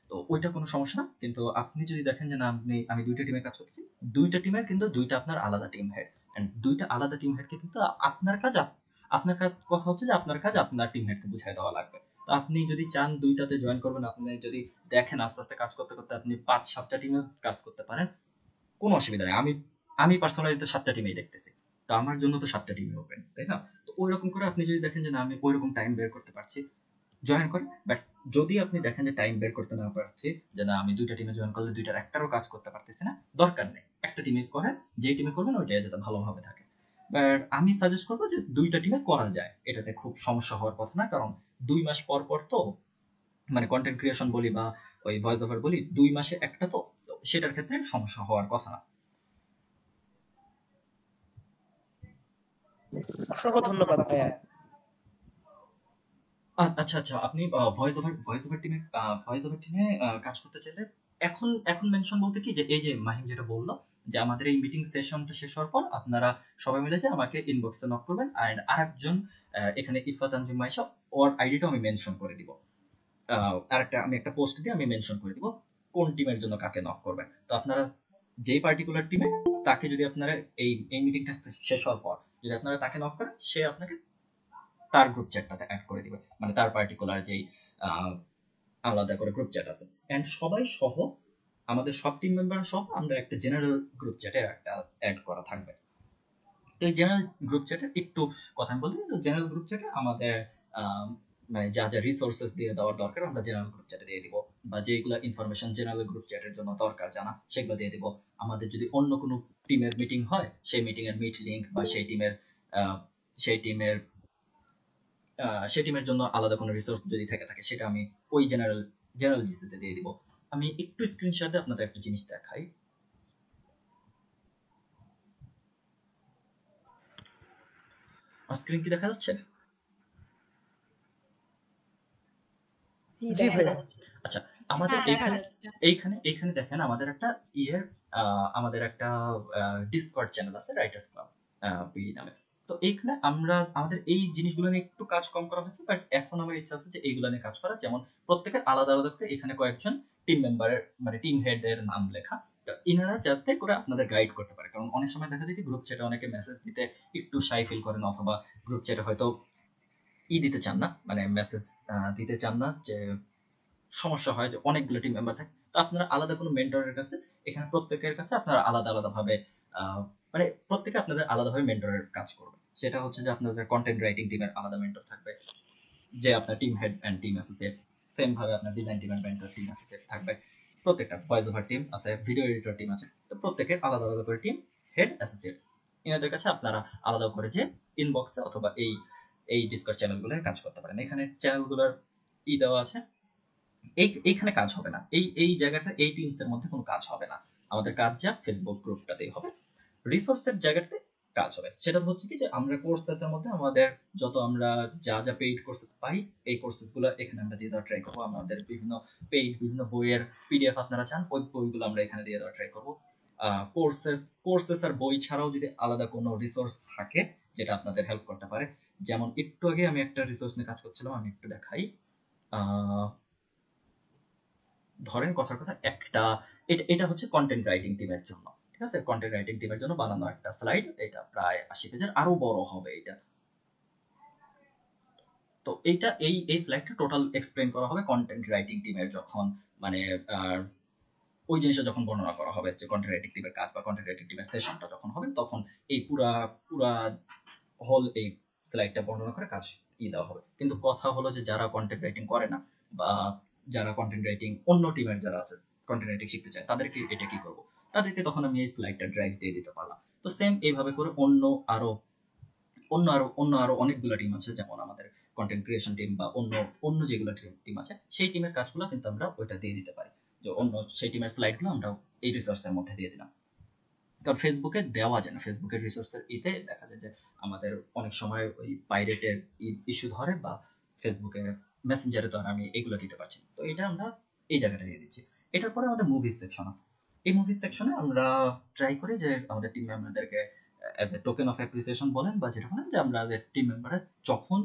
তো ওইটা কোনো সমস্যা না। কিন্তু আপনি যদি দেখেন যে না আমি ২ টা টিমে কাজ করতেছি, ২ টা টিমের কিন্তু ২ টা আপনার আলাদা টিম হেড। অ্যান্ড ২ টা আলাদা টিম হেডকে কিন্তু আপনার কাজ আপনার কাজ কথা হচ্ছে যে আপনার কাজ আপনার টিম হেডকে বুঝায় দেওয়া লাগবে। তো আপনি যদি চান ২ টাতে জয়েন করবেন, আপনি যদি দেখেন আস্তে, আস্তে কাজ করতে, করতে আপনি ৫-৭ টা টিমেও কাজ করতে পারেন। কোনো অসুবিধা নেই। আমি আমি পার্সোনালি তো ৭ টা টিমেই দেখতেছি। তো আমার জন্য তো ৭ টা টিমই ওপেন, তাই না? তো ঐরকম করে আপনি যদি দেখেন যে না আমি ঐরকম টাইম বের করতে পারছি, জয়েন করেন। বাট যদি আপনি দেখেন যে টাইম বের করতে না পারছি, যে না আমি ২ টা টিমে জয়েন করলে ২ টার একটারও কাজ করতে পারতেছি না, দরকার নেই। একটা টিমে করেন, যেই টিমে করবেন ওইটাই যাতে ভালোভাবে থাকে। বাট আমি সাজেস্ট করব যে ২ টা টিমে করা যায়। এটাতে খুব সমস্যা হওয়ার কথা না। কারণ ২ মাস পর, পর তো মানে কনটেন্ট ক্রিয়েশন বলি বা ওই ভয়েস ওভার বলি ২ মাসে একটা তো সেটার ক্ষেত্রে সমস্যা হওয়ার কথা না। অসংখ্য ধন্যবাদ ভাইয়া। আচ্ছা, আচ্ছা। আপনি ভয়েস ওভার টিমে কাজ করতে চাইলে এখন মেনশন বলতে কি যে এই যে মাহিম যেটা বলল যে আমাদের এই মিটিং সেশনটা শেষ হওয়ার পর আপনারা সবাই মিলে যে আমাকে ইনবক্সে নক করবেন অ্যান্ড আরেকজন এখানে ইফাত আঞ্জুম মাইশা ওর আইডিটাও আমি মেনশন করে দিব। আরেকটা আমি একটা পোস্ট দিয়ে আমি মেনশন করে দিব কোন টিমের জন্য কাকে নক করবেন। তো আপনারা যেই পার্টিকুলার টিমে তাকে যদি আপনারা এই মিটিংটা শেষ হওয়ার পর যদি আপনারা তাকে নক করেন সে আপনাকে তার গ্রুপ চ্যাটটাতে অ্যাড করে দিবে, মানে তার পার্টিকুলার যেই আহ, আলাদা করে গ্রুপ চ্যাট আছে এন্ড সবাই সহ আমাদের সব টিম মেম্বার সহ আমরা একটা জেনারেল গ্রুপ চ্যাটে একটা অ্যাড করা থাকবে। তো এই জেনারেল গ্রুপ চ্যাটের একটু কথা আমি বলি, তো জেনারেল গ্রুপ চ্যাটে আমাদের মানে যা যা রিসোর্সেস দিয়ে দেওয়ার দরকার আমরা জেনারেল গ্রুপ চ্যাটে দিয়ে দিব, বা যেগুলো ইনফরমেশন জেনারেল গ্রুপ চ্যাটের জন্য দরকার জানা সেগুলো দিয়ে দিব। আমাদের যদি অন্য কোনো টিমের মিটিং হয় সেই মিটিং এর মিট লিঙ্ক বা সেই টিমের সেই টিমের জন্য আলাদা কোনো রিসোর্স যদি থেকে থাকে সেটা আমি ওই জেনারেল জিসিতে দিয়ে দিব। আমি একটু স্ক্রিনশটে আপনাদের একটা জিনিস দেখাই। স্ক্রিন কি দেখা যাচ্ছে? জি ভাইয়া। আচ্ছা, আমাদের হ্যাঁ, দেখা এইখানে যাচ্ছে। এইখানে এইখানে দেখেন আমাদের একটা ইয়ের আমাদের একটা ডিসকর্ড চ্যানেল আছে রাইটার্স ক্লাব পিডি নামে। তো এইখানে আমরা আমাদের এই জিনিসগুলো নিয়ে একটু কাজ কম করা হয়েছে, বাট এখন আমার ইচ্ছা আছে যে এইগুলো নিয়ে কাজ করা, যেমন প্রত্যেকের আলাদা আলাদা করে এখানে কয়েকজন টিম মেম্বারের মানে টিম হেড এর নাম লেখা। তো ইনারা যাতে করে আপনাদের গাইড করতে পারে, কারণ অনেক সময় দেখা যায় কি গ্রুপ চ্যাটে অনেকে মেসেজ দিতে একটু শাই ফিল করেন, অথবা গ্রুপ চ্যাটে হয়তো দিতে চান না, মানে মেসেজ দিতে চান না, যে সমস্যা হয় যে অনেকগুলো টিম মেম্বার থাকে। তো আপনারা আলাদা কোনো মেন্টরের কাছে এখানে প্রত্যেকের কাছে আপনারা আলাদা আলাদা ভাবে মানে প্রত্যেকে আপনাদের আলাদাভাবে মেন্টরের কাজ করবে। সেটা হচ্ছে যে আপনাদের কন্টেন্ট রাইটিং টিমের আলাদা মেন্টর থাকবে, যে আপনার team head and team associate. Same ভাবে আপনার design team and mentor team associate থাকবে। প্রত্যেকটা ভয়েস ওভার টিম আছে, ভিডিও এডিটর টিম আছে। তো প্রত্যেকের আলাদা আলাদা করে টিম হেড অ্যাসোসিয়েট, এনাদের কাছে আপনারা আলাদা করে যে ইনবক্সে অথবা এই এই ডিসকাস চ্যানেলগুলোয় কাজ করতে পারেন। এখানে চ্যানেলগুলোর দেওয়া আছে। এইখানে কাজ হবে না, এই জায়গাটা এই টিমস এর মধ্যে কোনো কাজ হবে না। আমাদের কাজ যা ফেসবুক গ্রুপটাতেই হবে। রিসোর্সের জায়গাতে কাজ হবে সেটা হচ্ছে কি যে আমরা কোর্সেসের মধ্যে আমাদের যত আমরা যা যা পেইড কোর্সেস পাই এই কোর্সেস গুলো এখানে আমরা দিয়ে দেওয়ার ট্রাই করবো। আমাদের বিভিন্ন বইয়ের পিডিএফ আপনারা চান ওই বইগুলো আমরা এখানে দিয়ে দেওয়ার ট্রাই করবো। কোর্সেস আর বই ছাড়াও যদি আলাদা কোনো রিসোর্স থাকে যেটা আপনাদের হেল্প করতে পারে, যেমন একটু আগে আমি একটা রিসোর্স নিয়ে কাজ করছিলাম, আমি একটু দেখাই। আহ ধরেন কথার কথা একটা এটা হচ্ছে কন্টেন্ট রাইটিং টিমের জন্য, ঠিক আছে? কন্টেন্ট রাইটিং টিমের জন্য বানানো একটা স্লাইড, এটা প্রায় ৮০ পেজের, আরো বড় হবে এটা। তো এইটা এই স্লাইডটা টোটাল এক্সপ্লেন করা হবে কন্টেন্ট রাইটিং টিমের যখন মানে ওই জিনিসটা যখন বর্ণনা করা হবে যে কন্টেন্ট রাইটিং টিমের কাজ বা কন্টেন্ট রাইটিং টিমের সেশনটা যখন হবে তখন এই পুরা পুরা হোল এই স্লাইডটা বর্ণনা করে কাজ দেওয়া হবে। কিন্তু কথা হলো যে যারা কন্টেন্ট রাইটিং করে না বা যারা কন্টেন্ট রাইটিং অন্য টিমের যারা আছে কন্টেন্ট রাইটিং শিখতে চায় তাদেরকে এটা কি করবো, তাদেরকে তখন আমি এই স্লাইডটা ড্রাইভ দিয়ে দিতে পারলাম। তো সেম এইভাবে করে অন্য আরো অনেকগুলো টিম আছে, যেমন আমাদের কন্টেন্ট ক্রিয়েশন টিম বা অন্য যেগুলো টিম আছে সেই টিমের কাজগুলো কিন্তু আমরা ওইটা দিয়ে দিতে পারি, যে অন্য সেই টিমের স্লাইডগুলো আমরা এই রিসোর্সের মধ্যে দিয়ে দিলাম। কারণ ফেসবুকে দেওয়া যায় না, ফেসবুকের রিসোর্সের দেখা যায় যে আমাদের অনেক সময় ওই পাইরেটের ইস্যু ধরে বা ফেসবুকে মেসেঞ্জারে তো আর আমি এগুলো দিতে পারছি না। তো এটা আমরা এই জায়গাটা দিয়ে দিচ্ছি। এটার পরে আমাদের মুভিজ সেকশন আছে। এই মুভিজ সেকশনে আমরা ট্রাই করি যে আমাদের টিম মেম্বারদেরকে as a token of appreciation বলেন বা যেটা বলেন যে আমরা টিম মেম্বাররা যখন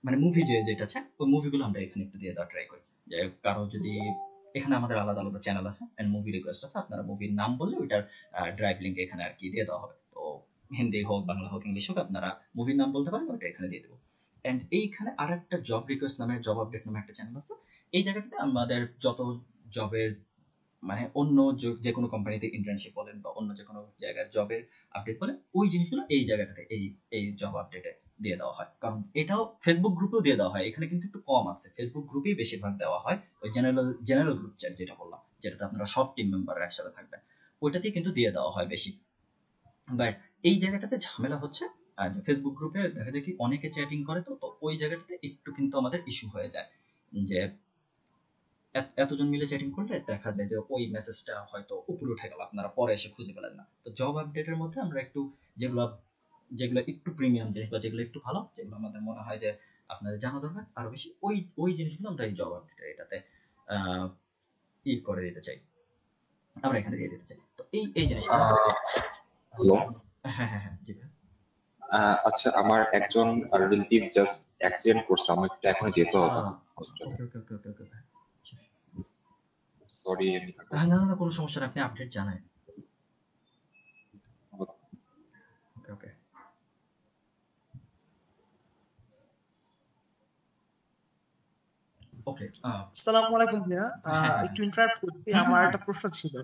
মানে মুভি যেটা আছে ওই মুভিগুলো আমরা এখানে একটু দিয়ে দেওয়া ট্রাই করি। যে কারো যদি এখানে আমাদের আলাদা আলাদা চ্যানেল আছে এন্ড মুভি রিকোয়েস্ট আছে, আপনারা মুভির নাম বললে ওইটার ড্রাইভ লিঙ্ক এখানে আর কি দিয়ে দেওয়া হবে। তো হিন্দি হোক, বাংলা হোক, ইংলিশ হোক, আপনারা মুভির নাম বলতে পারেন, ওইটা এখানে দিয়ে দেবো। এন্ড এইখানে আর একটা জব রিকোয়েস্ট নামে, জব আপডেট নামে একটা চ্যানেল আছে। এই জায়গাটাতে আমাদের যত জবের মানে অন্য যে কোনো কোম্পানিতে ইন্টার্নশিপ বলেন বা অন্য যে কোনো জায়গার জবের আপডেট বলেন, ওই জিনিসগুলো এই জায়গাটাতে এই জব আপডেটে দিয়ে দেওয়া হয়। কারণ এটাও ফেসবুক গ্রুপেও দিয়ে দেওয়া হয়, এখানে কিন্তু একটু কম আছে, ফেসবুক গ্রুপেই বেশিরভাগ দেওয়া হয়। ওই জেনারেল গ্রুপ চ্যাট যেটা বললাম, যেটাতে আপনারা সব টিম মেম্বার একসাথে থাকবেন, ওইটাতেই কিন্তু দিয়ে দেওয়া হয় বেশি। বাট এই জায়গাটাতে ঝামেলা হচ্ছে আর যে ফেসবুক গ্রুপে দেখা যায় কি অনেকে চ্যাটিং করে, তো ওই জায়গাটাতে একটু কিন্তু আমাদের ইস্যু হয়ে যায় যে এতজন মিলে চ্যাটিং করলে দেখা যায় যে ওই মেসেজটা হয়তো উপরে উঠে গেল, আপনারা পরে এসে খুঁজে পেলেন না। তো জব আপডেটের মধ্যে আমরা একটু যেগুলো যেগুলো একটু প্রিমিয়াম জিনিস বা যেগুলো একটু ভালো, যেগুলো আমাদের মনে হয় যে আপনাদের জানা দরকার আরো বেশি, ওই জিনিসগুলো আমরা এই জব আপডেটের এটাতে করে দিতে চাই, আমরা এখানে দিয়ে দিতে চাই। তো এই জিনিসটা হ্যালো, হ্যাঁ হ্যাঁ হ্যাঁ জি ভাই। আচ্ছা আমার একজন রিলেটিভ জাস্ট অ্যাক্সিডেন্ট করছে, আমার একটু এখন যেতে হবে হসপিটালে। ওকে ওকে ওকে ওকে ভাই, সরি। না না কোনো সমস্যা না, আপনি আপডেট জানান। ওকে ওকে ওকে আসসালামু আলাইকুম ভাইয়া, একটু ইন্টারাপ্ট করছি, আমার একটা প্রশ্ন ছিল।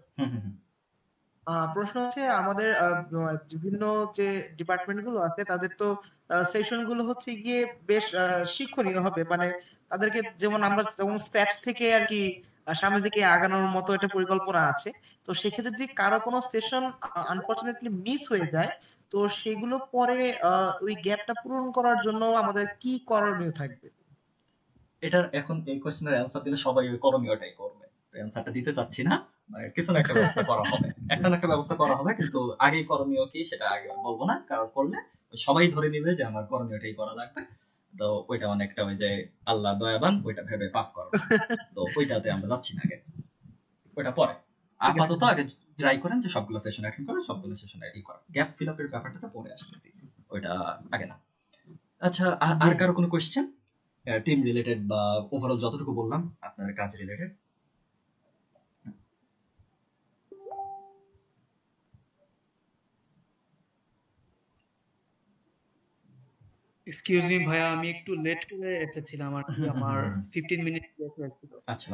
প্রশ্ন হচ্ছে আমাদের বিভিন্ন যে ডিপার্টমেন্ট গুলো আছে তাদের তো সেশন গুলো হচ্ছে গিয়ে বেশ শিক্ষণীয় হবে, মানে তাদেরকে যেমন আমরা যেমন স্ক্র্যাচ থেকে আর কি সামনের দিকে আগানোর মতো একটা পরিকল্পনা আছে। তো সেক্ষেত্রে যদি কারো কোনো সেশন আনফরচুনেটলি মিস হয়ে যায়, তো সেগুলো পরে ওই গ্যাপটা পূরণ করার জন্য আমাদের কি করণীয় থাকবে? এটার এখন এই কোশ্চেনের অ্যান্সার দিলে সবাই ওই করণীয়টাই করবে, তো অ্যান্সারটা দিতে চাচ্ছি না। কিছু না একটা ব্যবস্থা করা হবে, একটা না একটা ব্যবস্থা করা হবে, কিন্তু আগেই করণীয় কি সেটা আগে বলবো না, কারণ করলে সবাই ধরে নিবে যে আমার করণীয়টাই করা লাগবে। তো ওইটা অনেকটা ওই যে আল্লাহ দয়াবান, ওইটা ভেবে পাপ করো, তো ওইটাতে আমরা যাচ্ছি না আগে, ওইটা পরে। আপাতত আগে ট্রাই করেন যে সবগুলো সেশন অ্যাটেন্ড করে সবগুলো সেশন রেডি করা, গ্যাপ ফিল আপের ব্যাপারটা পরে আসতেছি, ওইটা আগে না। আচ্ছা আর কারো কোনো কোয়েশ্চেন টিম রিলেটেড বা ওভারঅল যতটুকু বললাম আপনার কাজ রিলেটেড? এক্সকিউজ মি ভাইয়া, আমি একটু লেট করে এসেছিলাম আর কি, আমার 15 মিনিট লেট হয়েছিল। আচ্ছা,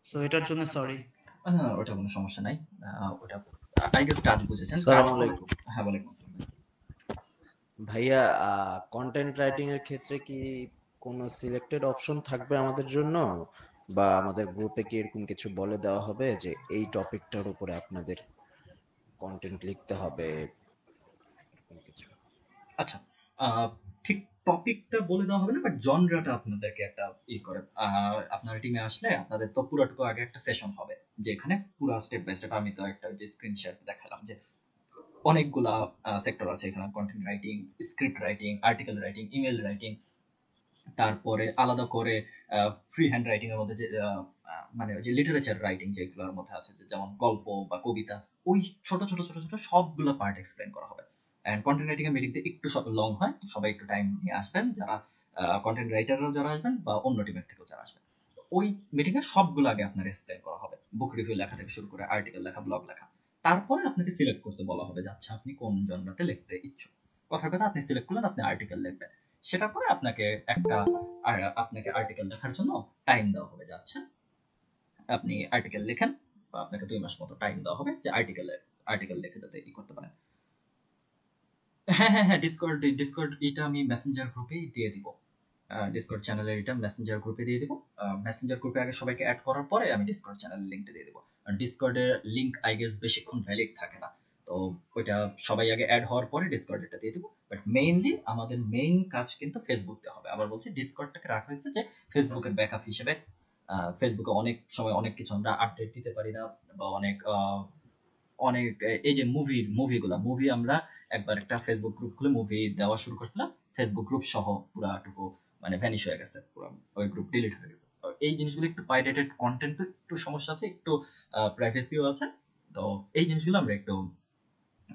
সো এটার জন্য সরি। ওটা কোনো সমস্যা নাই, ওটা আই গেস কাজ বুঝেছেন। আসসালামু আলাইকুম। হ্যাঁ ওয়ালাইকুম আসসালাম। ভাইয়া, কন্টেন্ট রাইটিং এর ক্ষেত্রে কি কোনো সিলেক্টেড অপশন থাকবে আমাদের জন্য, বা আমাদের গ্রুপে কি এরকম কিছু বলে দেওয়া হবে যে এই টপিকটার উপরে আপনাদের কন্টেন্ট লিখতে হবে, এরকম কিছু? আচ্ছা, ঠিক টপিকটা বলে দেওয়া হবে না, বাট জনরাটা আপনাদেরকে একটা করে আপনার টিমে আসলে আপনাদের তো পুরোটুকু আগে একটা সেশন হবে, যেখানে পুরো স্টেপ বাই স্টেপ, আমি তো একটা যে স্ক্রিন শেয়ার দেখালাম যে অনেকগুলা সেক্টর আছে এখানে, content writing, script writing, article writing, email writing, তারপরে আলাদা করে ফ্রি হ্যান্ড রাইটিং এর মধ্যে যে মানে যে লিটারেচার রাইটিং যেগুলোর মধ্যে আছে, যেমন গল্প বা কবিতা, ওই ছোট ছোট ছোট ছোট সবগুলো পার্ট এক্সপ্লেন করা হবে। এন্ড কন্টেন্ট রাইটিং এর মিটিংটা একটু লং হয়, তো সবাই একটু টাইম নিয়ে আসবেন, যারা কন্টেন্ট রাইটাররাও যারা আসবেন বা অন্য টিমের থেকেও যারা আসবেন। ওই মিটিং এ সবগুলো আগে আপনার এক্সপ্লেন করা হবে, বুক রিভিউ লেখা থেকে শুরু করে আর্টিকেল লেখা, ব্লগ লেখা। তারপরে আপনাকে সিলেক্ট করতে বলা হবে যে আচ্ছা আপনি কোন জনরাতে লিখতে ইচ্ছুক। কথার কথা আপনি সিলেক্ট করলেন, আপনি আর্টিকেল লিখবেন, সেটার পরে আপনাকে আর্টিকেল লেখার জন্য টাইম দেওয়া হবে। যাচ্ছে আপনি আর্টিকেল লেখেন, বা আপনাকে 2 মাস মতো টাইম দেওয়া হবে যে আর্টিকেল লিখে যাতে করতে পারেন। হ্যাঁ হ্যাঁ হ্যাঁ, ডিসকর্ড এটা আমি মেসেঞ্জার গ্রুপেই দিয়ে দিব। ডিসকর্ড চ্যানেলের এটা মেসেঞ্জার গ্রুপে দিয়ে দিব। মেসেঞ্জার গ্রুপে আগে সবাইকে অ্যাড করার পরে আমি ডিসকর্ড চ্যানেলের লিঙ্কটা দিয়ে দিব। ডিসকর্ডের লিঙ্ক আই গেস বেশিক্ষণ ভ্যালিড থাকে না, তো ওইটা সবাই আগে অ্যাড হওয়ার পরে ডিসকর্ড এটা দিয়ে দিব। বাট মেইনলি আমাদের মেইন কাজ কিন্তু ফেসবুক দিয়ে হবে। আবার বলছি, ডিসকর্ডটাকে রাখা হয়েছে যে ফেসবুকের ব্যাকআপ হিসেবে। ফেসবুকে অনেক সময় অনেক কিছু আমরা আপডেট দিতে পারি না, বা অনেক অনেক এই যে মুভি আমরা একবার একটা ফেসবুক গ্রুপ খুলে মুভি দেওয়া শুরু করছিলাম, ফেসবুক গ্রুপ সহ পুরাটুকু মানে ভ্যানিশ হয়ে গেছে, পুরো ওই গ্রুপ ডিলিট হয়ে গেছে। তো এই জিনিসগুলো একটু পাইরেটেড কন্টেন্ট, তো একটু সমস্যা আছে, একটু প্রাইভেসিও আছে। তো এই জিনিসগুলো আমরা একটু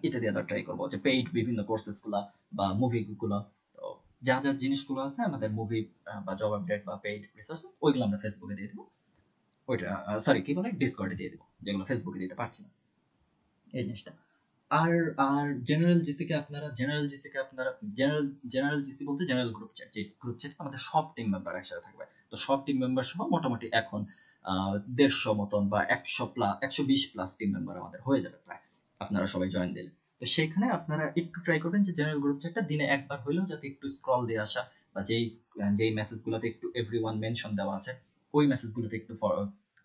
এটা দিয়ে ট্রাই করবো, যে পেইড বিভিন্ন কোর্সেস গুলা বা মুভি গুলো, তো যা যা জিনিসগুলো আছে আমাদের মুভি বা জব আপডেট বা পেইড রিসোর্সেস, ওইগুলো আমরা ফেসবুকে দিয়ে দেবো। ওইটা সরি কি বলে, ডিসকর্ডে দিয়ে দেবো, যেগুলো ফেসবুকে দিতে পারছি না, এই জিনিসটা। আর আর জেনারেল জিসি বলতে জেনারেল গ্রুপ চ্যাট, যে গ্রুপ চ্যাট আমাদের সব টিম মেম্বার একসাথে থাকবে। তো সব টিম মেম্বার সহ মোটামুটি এখন 150 মতন বা 120+ টিম মেম্বার আমাদের হয়ে যাবে প্রায়, আপনারা সবাই জয়েন দিলে। তো সেইখানে আপনারা একটু ট্রাই করবেন যে জেনারেল গ্রুপ চ্যাটটা দিনে একবার হইলেও যাতে একটু স্ক্রল দিয়ে আসা, বা যেই মেসেজগুলোতে একটু এভরিওয়ান মেনশন দেওয়া আছে ওই মেসেজগুলোতে একটু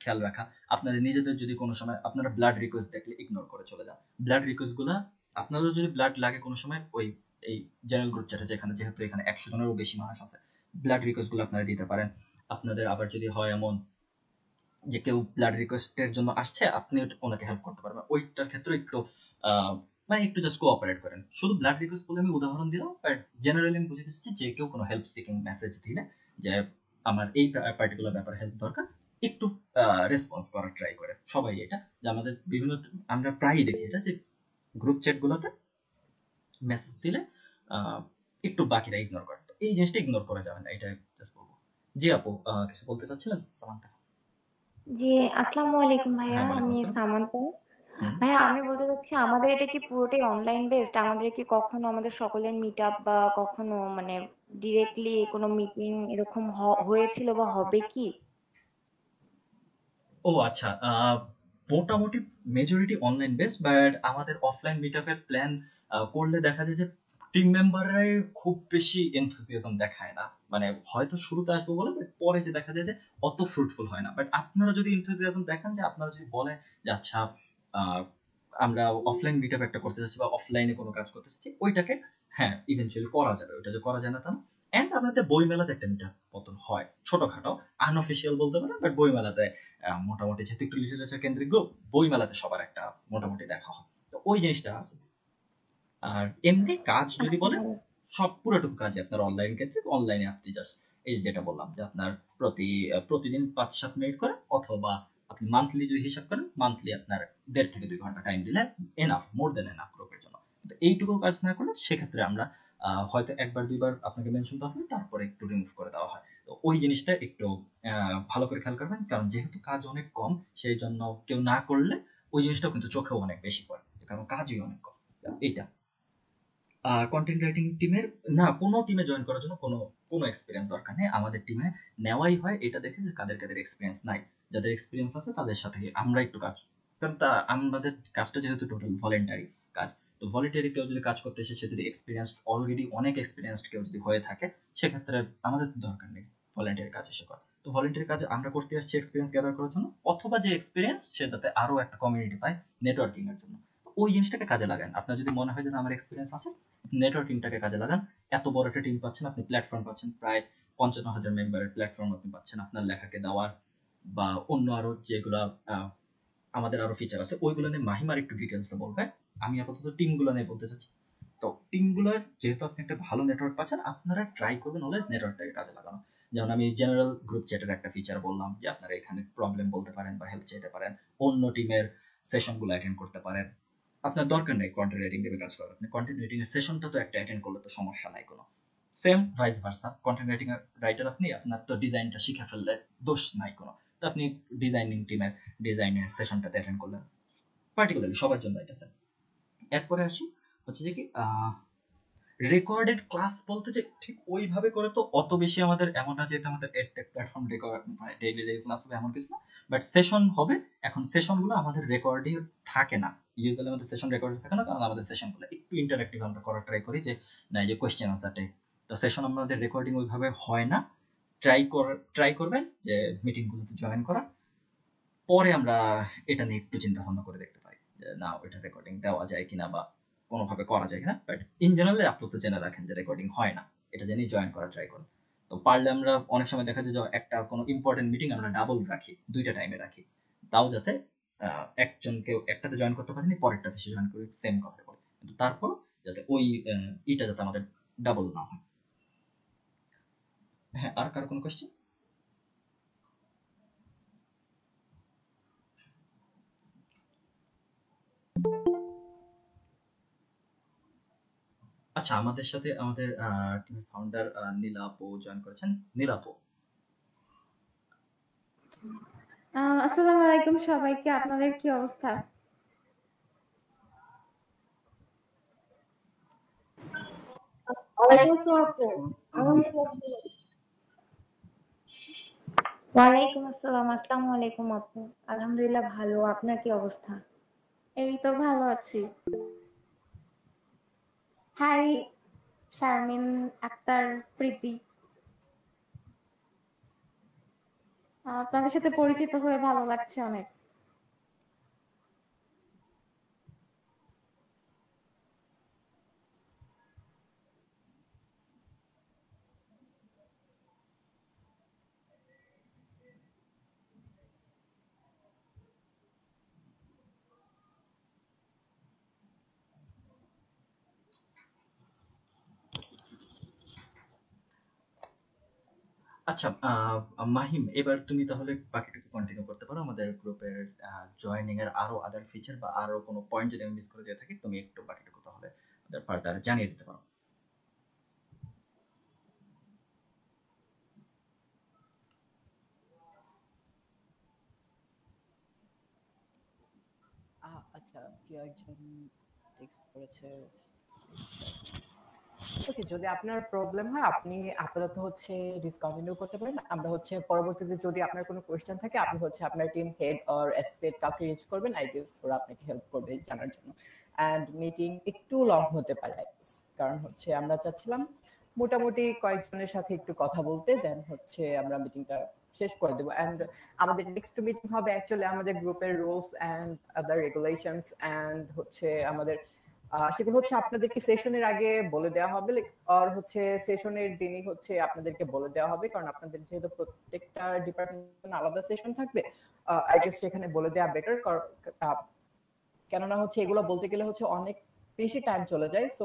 খেয়াল রাখা। আপনাদের নিজেদের যদি কোনো সময় আপনারা ব্লাড রিকোয়েস্ট দেখলে ইগনোর করে চলে যান। ব্লাড রিকোয়েস্ট গুলা আপনাদের যদি ব্লাড লাগে কোনো সময়, ওই এই জেনারেল গ্রুপ চ্যাটে যেহেতু এখানে 100 জনেরও বেশি মানুষ আছে, ব্লাড রিকোয়েস্ট গুলো আপনারা দিতে পারেন। আপনাদের আবার যদি হয় এমন যে কেউ ব্লাড রিকোয়েস্টের জন্য আসছে, আপনি ওনাকে হেল্প করতে পারবেন, ওইটার ক্ষেত্রে একটু মানে একটু জাস্ট কোঅপারেট করেন। শুধু ব্লাড রিকোয়েস্ট বলে আমি উদাহরণ দিলাম, বাট জেনারেলি আমি বুঝে দিচ্ছি যে কেউ কোনো হেল্প সিকিং মেসেজ দিলে যে আমার এই পার্টিকুলার ব্যাপারে হেল্প দরকার, একটু রেসপন্স করার ট্রাই করে সবাই। এটা যে আমাদের আমরা প্রায়ই দেখি এটা, যে গ্রুপ চ্যাট গুলোতে মেসেজ দিলে আহ, একটু বাকিরা ইগনোর করে, তো এই জিনিসটা ইগনোর করা যাবে না, এটা জাস্ট বলবো। জি আপু, কিছু বলতে চাচ্ছিলেন সামান্তা? জি, আসসালামু আলাইকুম ভাইয়া। হ্যাঁ, ওয়ালাইকুম আমি আসসালাম। সামান্তা। হুম। ভাইয়া, আমি বলতে চাচ্ছি আমাদের এটা কি পুরোটাই অনলাইন বেসড? আমাদের কি কখনো আমাদের সকলের মিট আপ বা কখনো মানে ডিরেক্টলি কোনো মিটিং এরকম হয়েছিল বা হবে কি? ও আচ্ছা, মোটামুটি মেজরিটি অনলাইন বেস, বাট আমাদের অফলাইন মিটআপের প্ল্যান করলে দেখা যায় যে টিম মেম্বাররাই খুব বেশি এনথুজিয়াজম দেখায় না। মানে হয়তো শুরুতে আসবো বলে, বাট পরে যে দেখা যায় যে অত ফ্রুটফুল হয় না। বাট আপনারা যদি এনথুজিয়াজম দেখান, যে আপনারা যদি বলেন যে আচ্ছা আহ, আমরা অফলাইন মিটআপ একটা করতে চাচ্ছি বা অফলাইনে কোনো কাজ করতে চাচ্ছি, ওইটাকে হ্যাঁ ইভেনচুয়ালি করা যাবে। ওইটা যে করা যায় না তা না। এন্ড আপনাদের বইমেলাতে একটা মিটআপ মতন হয়, ছোটখাটো আনঅফিসিয়াল বলতে পারেন, বাট বইমেলাতে মোটামুটি যেহেতু একটু লিটারেচার কেন্দ্রিক গ্রুপ, বইমেলাতে সবার একটা মোটামুটি দেখা হয়, তো ওই জিনিসটা আছে। আর এমনি কাজ যদি আচ্ছা বলেন, ভাইয়া। সব পুরোটুকু কাজে আপনার অনলাইন কেন্দ্রিক। অনলাইনে আপনি জাস্ট এই যে যেটা বললাম, যে আপনার প্রতিদিন 5-7 মিনিট করে, অথবা আপনি মান্থলি যদি হিসাব করেন, মান্থলি আপনার 1.5 থেকে 2 ঘন্টা টাইম দিলে এনাফ, মোর দেন এনাফ গ্রুপের জন্য। তো এইটুকু কাজ না করলে সেক্ষেত্রে আমরা হয়তো একবার দুইবার আপনাকে মেনশন দেওয়া হবে, তারপরে একটু রিমুভ করে দেওয়া হয়। তো ওই জিনিসটা একটু ভালো করে খেয়াল করবেন, কারণ যেহেতু কাজ অনেক কম, সেই জন্য কেউ না করলে ওই জিনিসটাও কিন্তু চোখেও অনেক বেশি পড়ে, কারণ কাজই অনেক কম। তো এইটা কন্টেন্ট রাইটিং টিমের না, কোনো টিমে জয়েন করার জন্য কোনো এক্সপিরিয়েন্স দরকার নেই। আমাদের টিমে নেওয়াই হয় এটা দেখে যে কাদের কাদের এক্সপিরিয়েন্স নাই। যাদের এক্সপিরিয়েন্স আছে তাদের সাথে আমরা একটু কাজ, কারণ আমাদের কাজটা যেহেতু টোটাল ভলেন্টারি কাজ, তো ভলেন্টারি কেউ যদি কাজ করতে এসে, সে যদি অলরেডি অনেক এক্সপিরিয়েন্সড কেউ যদি হয়ে থাকে, সেক্ষেত্রে আমাদের দরকার নেই ভলেন্টারি কাজ এসে করা। তো ভলেন্টারি কাজ আমরা করতে আসছি এক্সপিরিয়েন্স গ্যাদার করার জন্য, অথবা যে এক্সপিরিয়েন্স সে যাতে আরো একটা কমিউনিটি পায় নেটওয়ার্কিং এর জন্য। ওই জিনিসটাকে কাজে লাগান। আপনার যদি মনে হয় যে আমার এক্সপিরিয়েন্স আছে, নেটওয়ার্কিংটাকে কাজে লাগান। এত বড় একটা টিম পাচ্ছেন, আপনি প্ল্যাটফর্ম পাচ্ছেন, প্রায় 55,000 মেম্বারের প্ল্যাটফর্ম আপনি পাচ্ছেন আপনার লেখাকে দেওয়ার, বা অন্য আরো যেগুলা আমাদের আরো ফিচার আছে, ওইগুলো নিয়ে মাহিমার একটু ডিটেলসে বলবে। আমি আপাতত টিমগুলো নিয়ে বলতে চাচ্ছি। তো টিমগুলোর যেহেতু আপনি একটা ভালো নেটওয়ার্ক পাচ্ছেন, আপনারা ট্রাই করবেন অলওয়েজ নেটওয়ার্কটাকে কাজে লাগানো। যেমন আমি জেনারেল গ্রুপ চ্যাটের একটা ফিচার বললাম, যে আপনারা এখানে প্রবলেম বলতে পারেন বা হেল্প চাইতে পারেন, অন্য টিমের সেশনগুলো অ্যাটেন্ড করতে পারেন। আপনার দরকার নেই কন্টেন্ট রাইটিং দেবে কাজ করার, আপনি কন্টেন্ট রাইটিং এর সেশনটা তো একটা অ্যাটেন্ড করলে তো সমস্যা নাই কোনো। Same vice versa, content writing এর রাইটার আপনি, আপনার তো ডিজাইনটা শিখে ফেললে দোষ নাই কোনো, তো আপনি ডিজাইনিং টিমের ডিজাইনের সেশনটাতে অ্যাটেন্ড করলেন, পার্টিকুলারলি সবার জন্য এটা স্যার। এরপরে আসি হচ্ছে যে কি রেকর্ডেড ক্লাস বলতে যে ঠিক ওইভাবে করে তো অত বেশি আমাদের এমন না যে এটা আমাদের edtech platform record daily daily class হবে এমন কিছু না, বাট সেশন হবে। এখন সেশনগুলো আমাদের রেকর্ডিং থাকে না, ইউজুয়ালি আমাদের সেশন রেকর্ডিং থাকে না, কারণ আমাদের সেশনগুলো একটু ইন্টারেক্টিভ আমরা করার ট্রাই করি, যে না এই যে কোয়েশ্চেন আনসার টাইপ। তো সেশন আমাদের রেকর্ডিং ওইভাবে হয় না। ট্রাই করবেন যে মিটিংগুলোতে জয়েন করা, পরে আমরা এটা নিয়ে একটু চিন্তা ভাবনা করে দেখতে পারি যে না ওইটা রেকর্ডিং দেওয়া যায় কিনা বা কোনোভাবে করা যায় কিনা। বাট ইন জেনারেলি আপনি তো জেনে রাখেন যে রেকর্ডিং হয় না, এটা জেনেই জয়েন করা ট্রাই করুন। তো পারলে আমরা অনেক সময় দেখা যায় যে একটা কোনো ইম্পর্টেন্ট মিটিং আমরা ডাবল রাখি, 2টা টাইমে রাখি, তাও যাতে একজনকে একটাতে জয়েন করতে পারেনি পরেরটাতে সে জয়েন করে সেম কথা বলে, কিন্তু তারপর যাতে ওই ইটা যাতে আমাদের ডাবল না হয়। হ্যাঁ, আর কার কোনো কোয়েশ্চেন? আচ্ছা, আমাদের সাথে আমাদের টিমের ফাউন্ডার নীলা আপু জয়েন করেছেন। নীলা আপু, আসসালামু আলাইকুম সবাইকে, আপনাদের কি অবস্থা? ওয়ালাইকুম আসসালাম আপু, আলহামদুলিল্লাহ ভালো। ওয়ালাইকুম আসসালাম, আসসালামু আলাইকুম আপু। আলহামদুলিল্লাহ ভালো, আপনার কি অবস্থা? এই তো ভালো আছি। হাই শারমিন, আক্তার, প্রীতি, আপনাদের সাথে পরিচিত হয়ে ভালো লাগছে অনেক। আচ্ছা মাহিম, এবার তুমি তাহলে বাকিটুকু কন্টিনিউ করতে পারো। আমাদের গ্রুপের জয়েনিং এর আরো আদার ফিচার বা আরো কোনো পয়েন্ট যদি আমি মিস করে দিয়ে থাকি, তুমি একটু বাকিটুকু তাহলে আমাদের ফার্দার জানিয়ে দিতে পারো। আচ্ছা, কেউ একজন টেক্সট করেছে। ওকে, যদি আপনার প্রবলেম হয় আপনি আপাতত হচ্ছে ডিসকন্টিনিউ করতে পারেন। আমরা হচ্ছে পরবর্তীতে যদি আপনার কোনো কোয়েশ্চেন থাকে আপনি হচ্ছে আপনার টিম হেড অর অ্যাসোসিয়েট কাউকে রিচ করবেন, আই গেস ওরা আপনাকে হেল্প করবে জানার জন্য। অ্যান্ড মিটিং একটু লং হতে পারে আই গেস, কারণ হচ্ছে আমরা চাচ্ছিলাম মোটামুটি কয়েকজনের সাথে একটু কথা বলতে, দেন হচ্ছে আমরা মিটিংটা শেষ করে দেবো। অ্যান্ড আমাদের নেক্সট মিটিং হবে অ্যাকচুয়ালি আমাদের গ্রুপের rules and other regulations and হচ্ছে আমাদের সেগুলো হচ্ছে আপনাদেরকে সেশনের আগে বলে দেওয়া হবে, আর হচ্ছে সেশনের দিনই হচ্ছে আপনাদেরকে বলে দেওয়া হবে, কারণ আপনাদের যেহেতু প্রত্যেকটা ডিপার্টমেন্ট আলাদা সেশন থাকবে, আই গেস সেখানে বলে দেওয়া বেটার। কেননা হচ্ছে এগুলো বলতে গেলে হচ্ছে অনেক বেশি টাইম চলে যায়। সো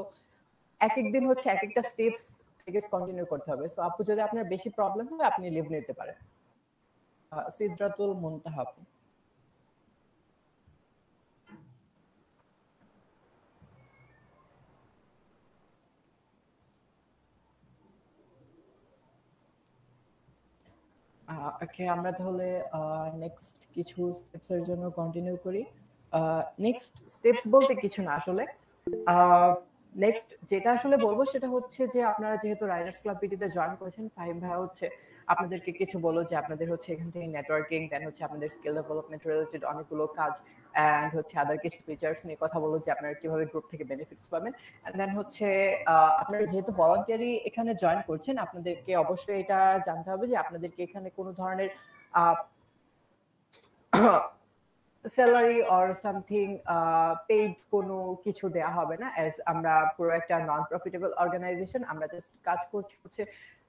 এক এক দিন হচ্ছে এক একটা স্টেপস আই গেস কন্টিনিউ করতে হবে। সো আপু, যদি আপনার বেশি প্রবলেম হয় আপনি লিভ নিতে পারেন। সিদরাতুল মুনতাহা আপু। ওকে, আমরা তাহলে নেক্সট কিছু স্টেপস এর জন্য কন্টিনিউ করি। নেক্সট স্টেপস বলতে কিছু না আসলে, নেক্সট যেটা আসলে বলবো সেটা হচ্ছে যে আপনারা যেহেতু রাইডার্স ক্লাব পিটিতে জয়েন করেছেন, ফাহিম ভাই হচ্ছে আপনাদেরকে কিছু বলো যে আপনাদের হচ্ছে এখান থেকে নেটওয়ার্কিং, দেন হচ্ছে আপনাদের স্কিল ডেভেলপমেন্ট রিলেটেড অনেকগুলো কাজ এন্ড হচ্ছে আদার কিছু ফিচার্স নিয়ে কথা বলো যে আপনারা কিভাবে গ্রুপ থেকে বেনিফিটস পাবেন। এন্ড দেন হচ্ছে আপনারা যেহেতু ভলান্টিয়ারি এখানে জয়েন করছেন, আপনাদেরকে অবশ্যই এটা জানতে হবে যে আপনাদেরকে এখানে কোনো ধরনের স্যালারি অর সামথিং পেইড কোনো কিছু দেয়া হবে না, অ্যাজ আমরা পুরো একটা নন প্রফিটেবল অর্গানাইজেশন। আমরা জাস্ট কাজ করছি হচ্ছে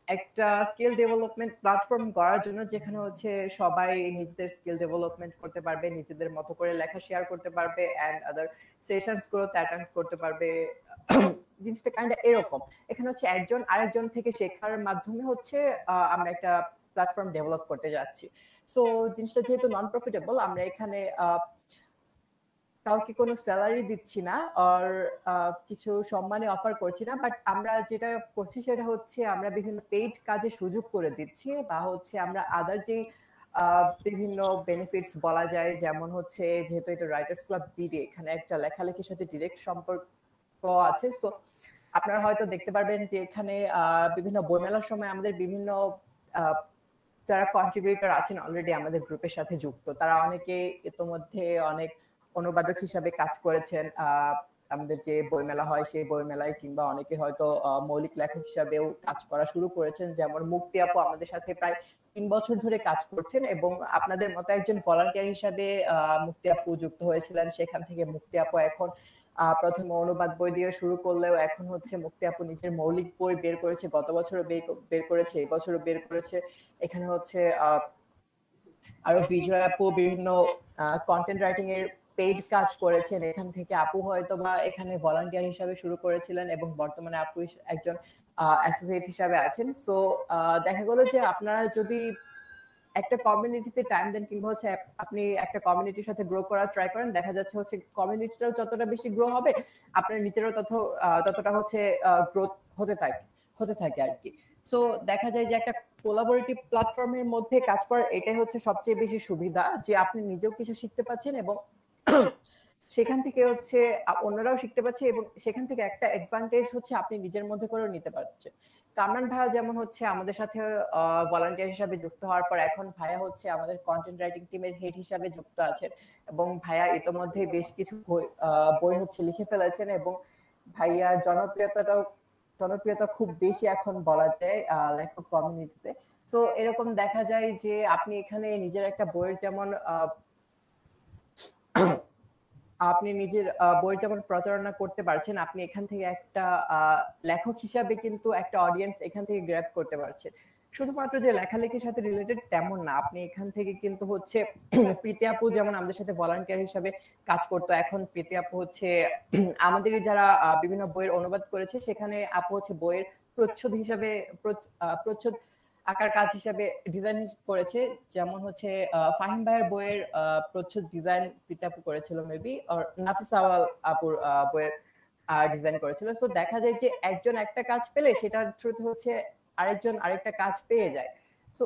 একটা স্কিল ডেভেলপমেন্ট প্ল্যাটফর্ম করার জন্য, যেখানে হচ্ছে সবাই নিজেদের স্কিল ডেভেলপমেন্ট করতে পারবে, নিজেদের মতো করে লেখা শেয়ার করতে পারবে এন্ড আদার সেশনস গুলোতে অ্যাটেন্ড করতে পারবে। জিনিসটা কাইন্ড এরকম, এখানে হচ্ছে একজন আরেকজন থেকে শেখার মাধ্যমে হচ্ছে আমরা একটা প্ল্যাটফর্ম ডেভেলপ করতে যাচ্ছি। সো জিনিসটা যেহেতু নন প্রফিটেবল, আমরা এখানে কাউকে কোনো স্যালারি দিচ্ছি না আর কিছু সম্মানে অফার করছি না, বাট আমরা যেটা করছি সেটা হচ্ছে আমরা বিভিন্ন পেইড কাজে সুযোগ করে দিচ্ছি, বা হচ্ছে আমরা আদার যে বিভিন্ন বেনিফিটস বলা যায়, যেমন হচ্ছে যেহেতু এটা রাইটার্স ক্লাব বিডি, এখানে একটা লেখালেখির সাথে ডিরেক্ট সম্পর্ক আছে। সো আপনারা হয়তো দেখতে পারবেন যে এখানে বিভিন্ন বইমেলার সময় আমাদের বিভিন্ন যারা কন্ট্রিবিউটর আছেন অলরেডি আমাদের গ্রুপের সাথে যুক্ত, তারা অনেকে ইতোমধ্যে অনেক অনুবাদক হিসাবে কাজ করেছেন আমাদের যে বইমেলা হয় সেই বইমেলায়, কিংবা অনেকে হয়তো মৌলিক লেখক হিসাবেও কাজ করা শুরু করেছেন। যেমন মুক্তি আপু আমাদের সাথে প্রায় 3 বছর ধরে কাজ করছেন এবং আপনাদের মতো একজন ভলান্টিয়ার হিসাবে মুক্তি আপু যুক্ত হয়েছিলেন। সেখান থেকে মুক্তি আপু এখন প্রথমে অনুবাদ বই দিয়ে শুরু করলেও এখন হচ্ছে মুক্তি আপু নিজের মৌলিক বই বের করেছে, গত বছরও বের করেছে, এই বছরও বের করেছে। এখানে হচ্ছে আরো বিজয় আপু বিভিন্ন কন্টেন্ট রাইটিং এর পেইড কাজ করেছেন। এখান থেকে আপু হয়তো বা এখানে ভলান্টিয়ার হিসাবে শুরু করেছিলেন এবং বর্তমানে আপু একজন অ্যাসোসিয়েট হিসাবে আছেন। সো দেখা গেল যে আপনারা যদি একটা কমিউনিটিতে টাইম দেন কিংবা হচ্ছে আপনি একটা কমিউনিটির সাথে গ্রো করার ট্রাই করেন, দেখা যাচ্ছে হচ্ছে কমিউনিটিটাও যতটা বেশি গ্রো হবে আপনার নিজেরও ততটা হচ্ছে গ্রোথ হতে থাকে আর কি। সো দেখা যায় যে একটা কোলাবোরেটিভ প্ল্যাটফর্মের মধ্যে কাজ করার এটাই হচ্ছে সবচেয়ে বেশি সুবিধা, যে আপনি নিজেও কিছু শিখতে পাচ্ছেন এবং সেখান থেকে হচ্ছে অন্যরাও শিখতে পাচ্ছে, এবং সেখান থেকে একটা অ্যাডভান্টেজ হচ্ছে আপনি নিজের মধ্যে করেও নিতে পারছেন। কামরান ভাইয়া যেমন হচ্ছে আমাদের সাথে ভলান্টিয়ার হিসাবে যুক্ত হওয়ার পর এখন ভাইয়া হচ্ছে আমাদের কন্টেন্ট রাইটিং টিমের হেড হিসাবে যুক্ত আছেন এবং ভাইয়া ইতোমধ্যে বেশ কিছু বই হচ্ছে লিখে ফেলেছেন এবং ভাইয়ার জনপ্রিয়তা খুব বেশি এখন বলা যায় লেখক কমিউনিটিতে। সো এরকম দেখা যায় যে আপনি এখানে নিজের একটা বইয়ের যেমন আপনি নিজের বই যেমন প্রচারণা করতে পারছেন, আপনি এখান থেকে একটা লেখক হিসাবে কিন্তু একটা অডিয়েন্স এখান থেকে গ্র্যাব করতে পারছেন। শুধুমাত্র যে লেখালেখির সাথে রিলেটেড তেমন না, আপনি এখান থেকে কিন্তু হচ্ছে প্রীতি আপু যেমন আমাদের সাথে ভলান্টিয়ার হিসাবে কাজ করতো, এখন প্রীতি আপু হচ্ছে আমাদের যারা বিভিন্ন বইয়ের অনুবাদ করেছে সেখানে আপু হচ্ছে বইয়ের প্রচ্ছদ হিসাবে প্রচ্ছদ আকার কাজ হিসাবে ডিজাইন করেছে। যেমন হচ্ছে ফাহিম ভাইয়ের বইয়ের প্রচ্ছদ ডিজাইন প্রীতি আপু করেছিল মেবি, আর নাফিস আওয়াল আপুর বইয়ের ডিজাইন করেছিল। সো দেখা যায় যে একজন একটা কাজ পেলে সেটার থ্রুতে হচ্ছে আরেকজন আরেকটা কাজ পেয়ে যায়। সো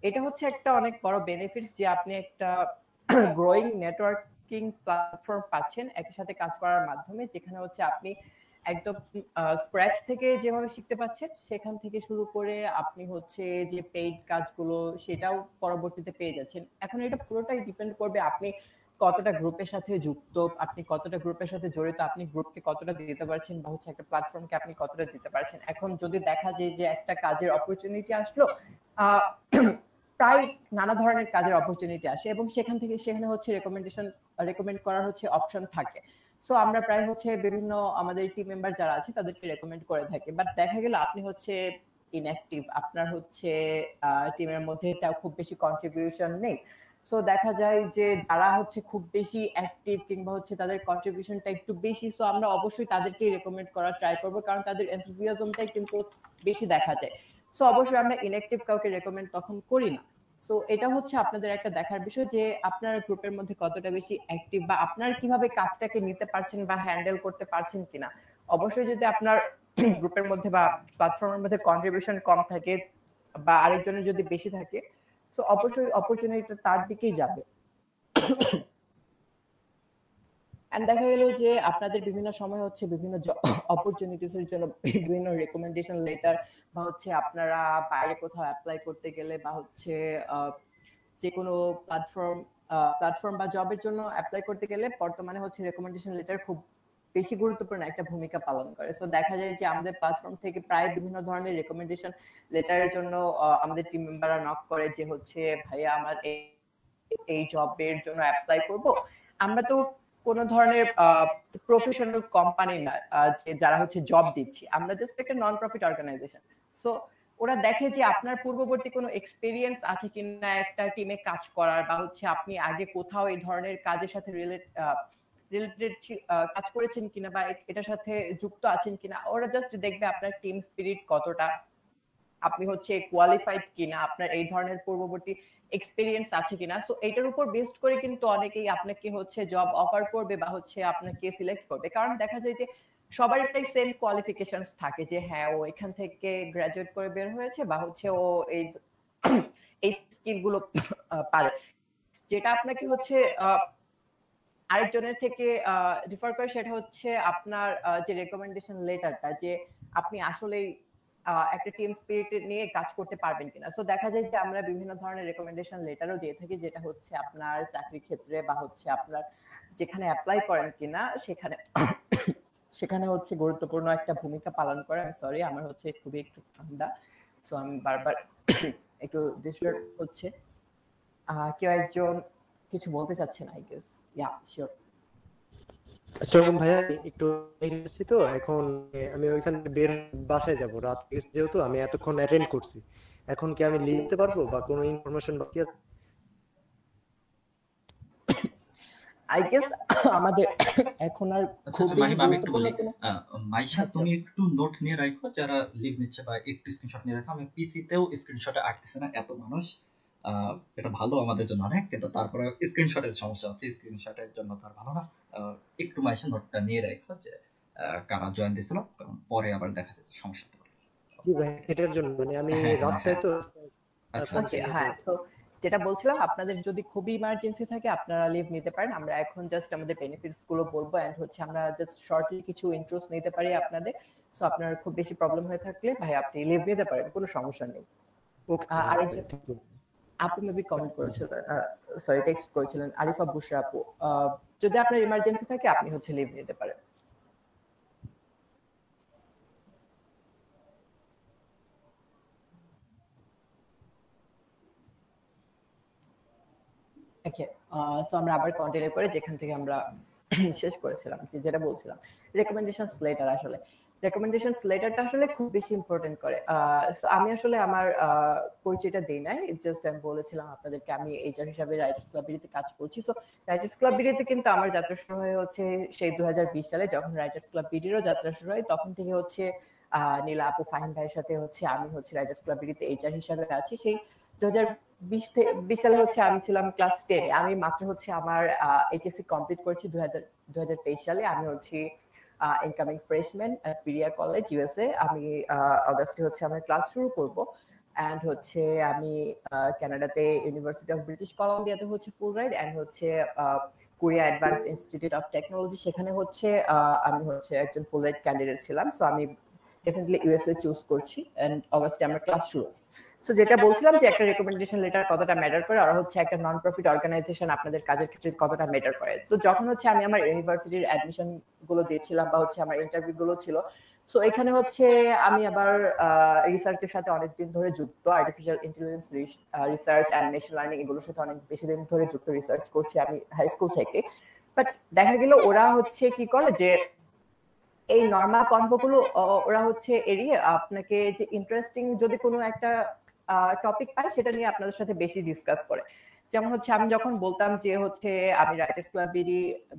এটা হচ্ছে একটা অনেক বড় বেনিফিটস যে আপনি একটা গ্রোয়িং নেটওয়ার্কিং প্ল্যাটফর্ম পাচ্ছেন একই সাথে কাজ করার মাধ্যমে, যেখানে হচ্ছে আপনি একদম স্ক্র্যাচ থেকে যেভাবে শিখতে পাচ্ছেন সেখান থেকে শুরু করে আপনি হচ্ছে যে পেইড কাজগুলো সেটাও পরবর্তীতে পেয়ে যাচ্ছেন। এখন এটা পুরোটাই ডিপেন্ড করবে আপনি কতটা গ্রুপের সাথে যুক্ত, আপনি কতটা গ্রুপের সাথে জড়িত, আপনি গ্রুপকে কতটা দিতে পারছেন বা হচ্ছে একটা প্ল্যাটফর্মকে আপনি কতটা দিতে পারছেন। এখন যদি দেখা যায় যে একটা কাজের অপরচুনিটি আসলো, প্রায় নানা ধরনের কাজের অপরচুনিটি আসে এবং সেখানে হচ্ছে রেকমেন্ড করার হচ্ছে অপশন থাকে। সো আমরা প্রায় হচ্ছে বিভিন্ন আমাদের টিম মেম্বার যারা আছে তাদেরকে রেকমেন্ড করে থাকি। বাট দেখা গেল আপনি হচ্ছে ইনঅ্যাক্টিভ, আপনার হচ্ছে টিমের মধ্যে তাও খুব বেশি কন্ট্রিবিউশন নেই। সো দেখা যায় যে যারা হচ্ছে খুব বেশি অ্যাক্টিভ কিংবা হচ্ছে তাদের কন্ট্রিবিউশনটা একটু বেশি, সো আমরা অবশ্যই তাদেরকেই রেকমেন্ড করার ট্রাই করব, কারণ তাদের এনথুজিয়াজমটাই কিন্তু বেশি দেখা যায়। সো অবশ্যই আমরা ইনঅ্যাক্টিভ কাউকে রেকমেন্ড তখন করি না। সো এটা হচ্ছে আপনাদের একটা দেখার বিষয় যে আপনার গ্রুপের মধ্যে কতটা বেশি অ্যাক্টিভ বা আপনার কিভাবে কাজটাকে নিতে পারছেন বা হ্যান্ডেল করতে পারছেন কিনা। অবশ্যই যদি আপনার গ্রুপের মধ্যে বা প্ল্যাটফর্মের মধ্যে কন্ট্রিবিউশন কম থাকে বা আরেকজনের যদি বেশি থাকে, তো অবশ্যই অপরচুনিটিটা তার দিকেই যাবে। এন্ড দেখা গেল যে আপনাদের বিভিন্ন সময় হচ্ছে বিভিন্ন অপরচুনিটিস এর জন্য বিভিন্ন রেকমেন্ডেশন লেটার বা হচ্ছে আপনারা বাইরে কোথাও অ্যাপ্লাই করতে গেলে বা হচ্ছে যে কোনো প্ল্যাটফর্ম বা জবের জন্য অ্যাপ্লাই করতে গেলে বর্তমানে হচ্ছে রেকমেন্ডেশন লেটার খুব বেশি গুরুত্বপূর্ণ একটা ভূমিকা পালন করে। সো দেখা যায় যে আমাদের প্ল্যাটফর্ম থেকে প্রায় বিভিন্ন ধরনের রেকমেন্ডেশন লেটারের জন্য আমাদের টিম মেম্বাররা নক করে যে হচ্ছে ভাইয়া আমার এই জবের জন্য অ্যাপ্লাই করব। আমরা তো কোন ধরনের প্রফেশনাল কোম্পানি না যে যারা হচ্ছে জব দিচ্ছি, আমরা জাস্ট একটা নন প্রফিট অর্গানাইজেশন। সো ওরা দেখে যে আপনার পূর্ববর্তী কোনো এক্সপেরিয়েন্স আছে কিনা একটা টিমে কাজ করার, বা হচ্ছে আপনি আগে কোথাও এই ধরনের কাজের সাথে রিলেটেড কাজ করেছেন কিনা বা এটার সাথে যুক্ত আছেন কিনা। ওরা জাস্ট দেখবে আপনার টিম স্পিরিট কতটা, আপনি হচ্ছে কোয়ালিফাইড কিনা, আপনার এই ধরনের পূর্ববর্তী এক্সপেরিয়েন্স আছে কিনা। সো এটার উপর বেসড করে কিন্তু অনেকেই আপনাকে হচ্ছে জব অফার করবে বা হচ্ছে আপনাকে সিলেক্ট করবে, কারণ দেখা যায় যে সবার একটাই সেম কোয়ালিফিকেশনস থাকে যে হ্যাঁ ও এখান থেকে গ্রাজুয়েট করে বের হয়েছে বা হচ্ছে ও এই স্কিল গুলো পারে, যেটা আপনাকে হচ্ছে আরেকজনের থেকে ডিফার করে, সেটা হচ্ছে আপনার যে রেকমেন্ডেশন লেটারটা, যে আপনি আসলেই একটা টিম স্পিরিট নিয়ে কাজ করতে পারবেন কিনা। সো দেখা যায় যে আমরা বিভিন্ন ধরনের রেকমেন্ডেশন লেটারও দিয়ে থাকি, যেটা হচ্ছে আপনার চাকরি ক্ষেত্রে বা হচ্ছে আপনার যেখানে অ্যাপ্লাই করেন কিনা সেখানে হচ্ছে গুরুত্বপূর্ণ একটা ভূমিকা পালন করে। আমি সরি, আমার হচ্ছে খুবই একটু ঠান্ডা, সো আমি বারবার একটু ডিস্টার্ব হচ্ছে। কেউ একজন কিছু বলতে চাচ্ছেন, আই গেস। Yeah, sure. আসসালামু ভাইয়া, একটু এসেছি তো এখন, আমি ওইখান থেকে বের বাসায় যাব, রাত যেহেতু আমি এতক্ষণ অ্যাটেন্ড করছি, এখন কি আমি লিখতে পারবো বা কোনো ইনফরমেশন বাকি আছে? আই গেস আমাদের এখন আর খুব বেশি আমি একটু বলি, গুরুত্বপূর্ণ মাইশা তুমি একটু নোট নিয়ে রাখো, যারা লিভ নিচ্ছে বা একটু স্ক্রিনশট নিয়ে রাখো। আমি পিসিতেও স্ক্রিনশটে আটতেছে না, এত মানুষ। এটা ভালো আমাদের জন্য অনেক, কিন্তু তারপরে স্ক্রিনশটের সমস্যা হচ্ছে, স্ক্রিনশটের জন্য তার ভালো না। একটু মাইশা নোটটা নিয়ে রাখো যে কারা জয়েন দিছিল, কারণ পরে আবার দেখা যাচ্ছে সমস্যা হতে পারে। জি ভাই, এটার জন্য মানে আমি রাস্তায় তো। আচ্ছা, হ্যাঁ। সো যেটা বলছিলাম, আপনাদের যদি খুবই ইমার্জেন্সি থাকে আপনারা লিভ নিতে পারেন। আমরা এখন জাস্ট আমাদের বেনিফিটস গুলো বলবো, এন্ড হচ্ছে আমরা জাস্ট শর্টলি কিছু ইন্ট্রোস নিতে পারি আপনাদের। সো আপনার খুব বেশি প্রবলেম হয়ে থাকলে ভাই আপনি লিভ নিতে পারেন, কোনো সমস্যা নেই। আরেকজন আপু মেবি কমেন্ট করেছিলেন, সরি টেক্সট করেছিলেন, আরিফা বুশরা আপু, যদি আপনার ইমার্জেন্সি থাকে আপনি হচ্ছে লিভ নিতে পারেন। ওকে, সো আমরা আবার কন্টিনিউ করে যেখান থেকে আমরা শেষ করেছিলাম, যেটা বলছিলাম রেকমেন্ডেশন লেটার। আসলে রেকমেন্ডেশন লেটারটা আসলে খুব বেশি ইম্পর্টেন্ট করে। সো আমি আসলে আমার পরিচয়টা দেই নাই, জাস্ট আমি বলেছিলাম আপনাদেরকে আমি এইচআর হিসাবে রাইটার্স ক্লাব বিডিতে কাজ করছি। সো রাইটার্স ক্লাব বিডিতে কিন্তু আমার যাত্রা শুরু হয় হচ্ছে সেই 2020 সালে, যখন রাইটার্স ক্লাব বিডিরও যাত্রা শুরু হয়। তখন থেকে হচ্ছে নীলা আপু, ফাহিম ভাইয়ের সাথে হচ্ছে আমি হচ্ছে রাইটার্স ক্লাব বিডিতে এইচআর হিসাবে আছি। সেই 2020 সালে হচ্ছে আমি ছিলাম ক্লাস 10। আমি মাত্র হচ্ছে আমার এইচএসসি কমপ্লিট করেছি 2023 সালে। আমি হচ্ছে ইনকামিং ফ্রেশম্যান এট ভিরিয়া কলেজ, ইউএসএ। আমি অগাস্টে হচ্ছে আমার ক্লাস শুরু করব। এন্ড হচ্ছে আমি কানাডাতে ইউনিভার্সিটি অফ ব্রিটিশ কলাম্বিয়াতে হচ্ছে ফুল রাইড, এন্ড হচ্ছে Korea advance institute of technology, সেখানে হচ্ছে আমি হচ্ছে একজন ফুল রাইড ক্যান্ডিডেট ছিলাম। সো আমি ডেফিনেটলি ইউএসএ চুজ করছি, এন্ড অগাস্টে আমার ক্লাস শুরু। সো যেটা বলছিলাম যে একটা রেকমেন্ডেশন লেটার কতটা ম্যাটার করে, আর হচ্ছে একটা নন প্রফিট অর্গানাইজেশন আপনাদের কাজের ক্ষেত্রে কতটা ম্যাটার করে। তো যখন হচ্ছে আমি আমার ইউনিভার্সিটির অ্যাডমিশন গুলো দিয়েছিলাম বা হচ্ছে আমার ইন্টারভিউ গুলো ছিল, সো এখানে হচ্ছে আমি আবার রিসার্চের সাথে অনেকদিন ধরে যুক্ত, artificial intelligence research and machine learning এগুলোর সাথে অনেক বেশি দিন ধরে যুক্ত, রিসার্চ করছি আমি হাই স্কুল থেকে। বাট দেখা গেল ওরা হচ্ছে কি করে যে এই নরমাল কনভো গুলো ওরা হচ্ছে এড়িয়ে আপনাকে যে ইন্টারেস্টিং যদি কোনো একটা টপিক পাই সেটা নিয়ে আপনাদের সাথে বেশি ডিসকাস করে। যেমন হচ্ছে আমি যখন বলতাম যে হচ্ছে আমি রাইটার্স ক্লাব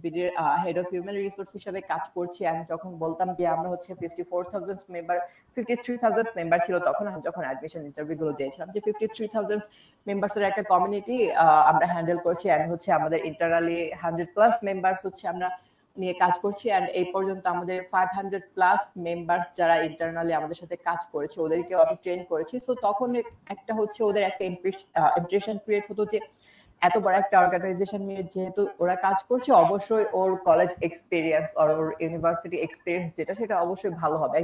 বিডির হেড অফ হিউম্যান রিসোর্স হিসেবে কাজ করছি, আমি যখন বলতাম যে আমরা হচ্ছে 53,000 মেম্বার ছিল তখন, আমি যখন অ্যাডমিশন ইন্টারভিউ গুলো দিয়েছিলাম, যে 53,000 মেম্বার্সের একটা কমিউনিটি আমরা হ্যান্ডেল করছি, এন্ড হচ্ছে আমাদের ইন্টারনালি 100+ মেম্বার্স হচ্ছে আমরা নিয়ে কাজ করছি। এন্ড এই পর্যন্ত আমাদের 500+ মেম্বার্স যারা ইন্টারনালি আমাদের সাথে কাজ করেছে ওদেরকে আমি ট্রেন করেছি। সো তখন একটা হচ্ছে ওদের একটা ইমপ্রেশন ক্রিয়েট হতো যে এত বড় একটা অর্গানাইজেশন নিয়ে যেহেতু ওরা কাজ করছে, অবশ্যই ওর কলেজ এক্সপেরিয়েন্স আর ওর ইউনিভার্সিটি এক্সপেরিয়েন্স যেটা সেটা অবশ্যই ভালো হবে,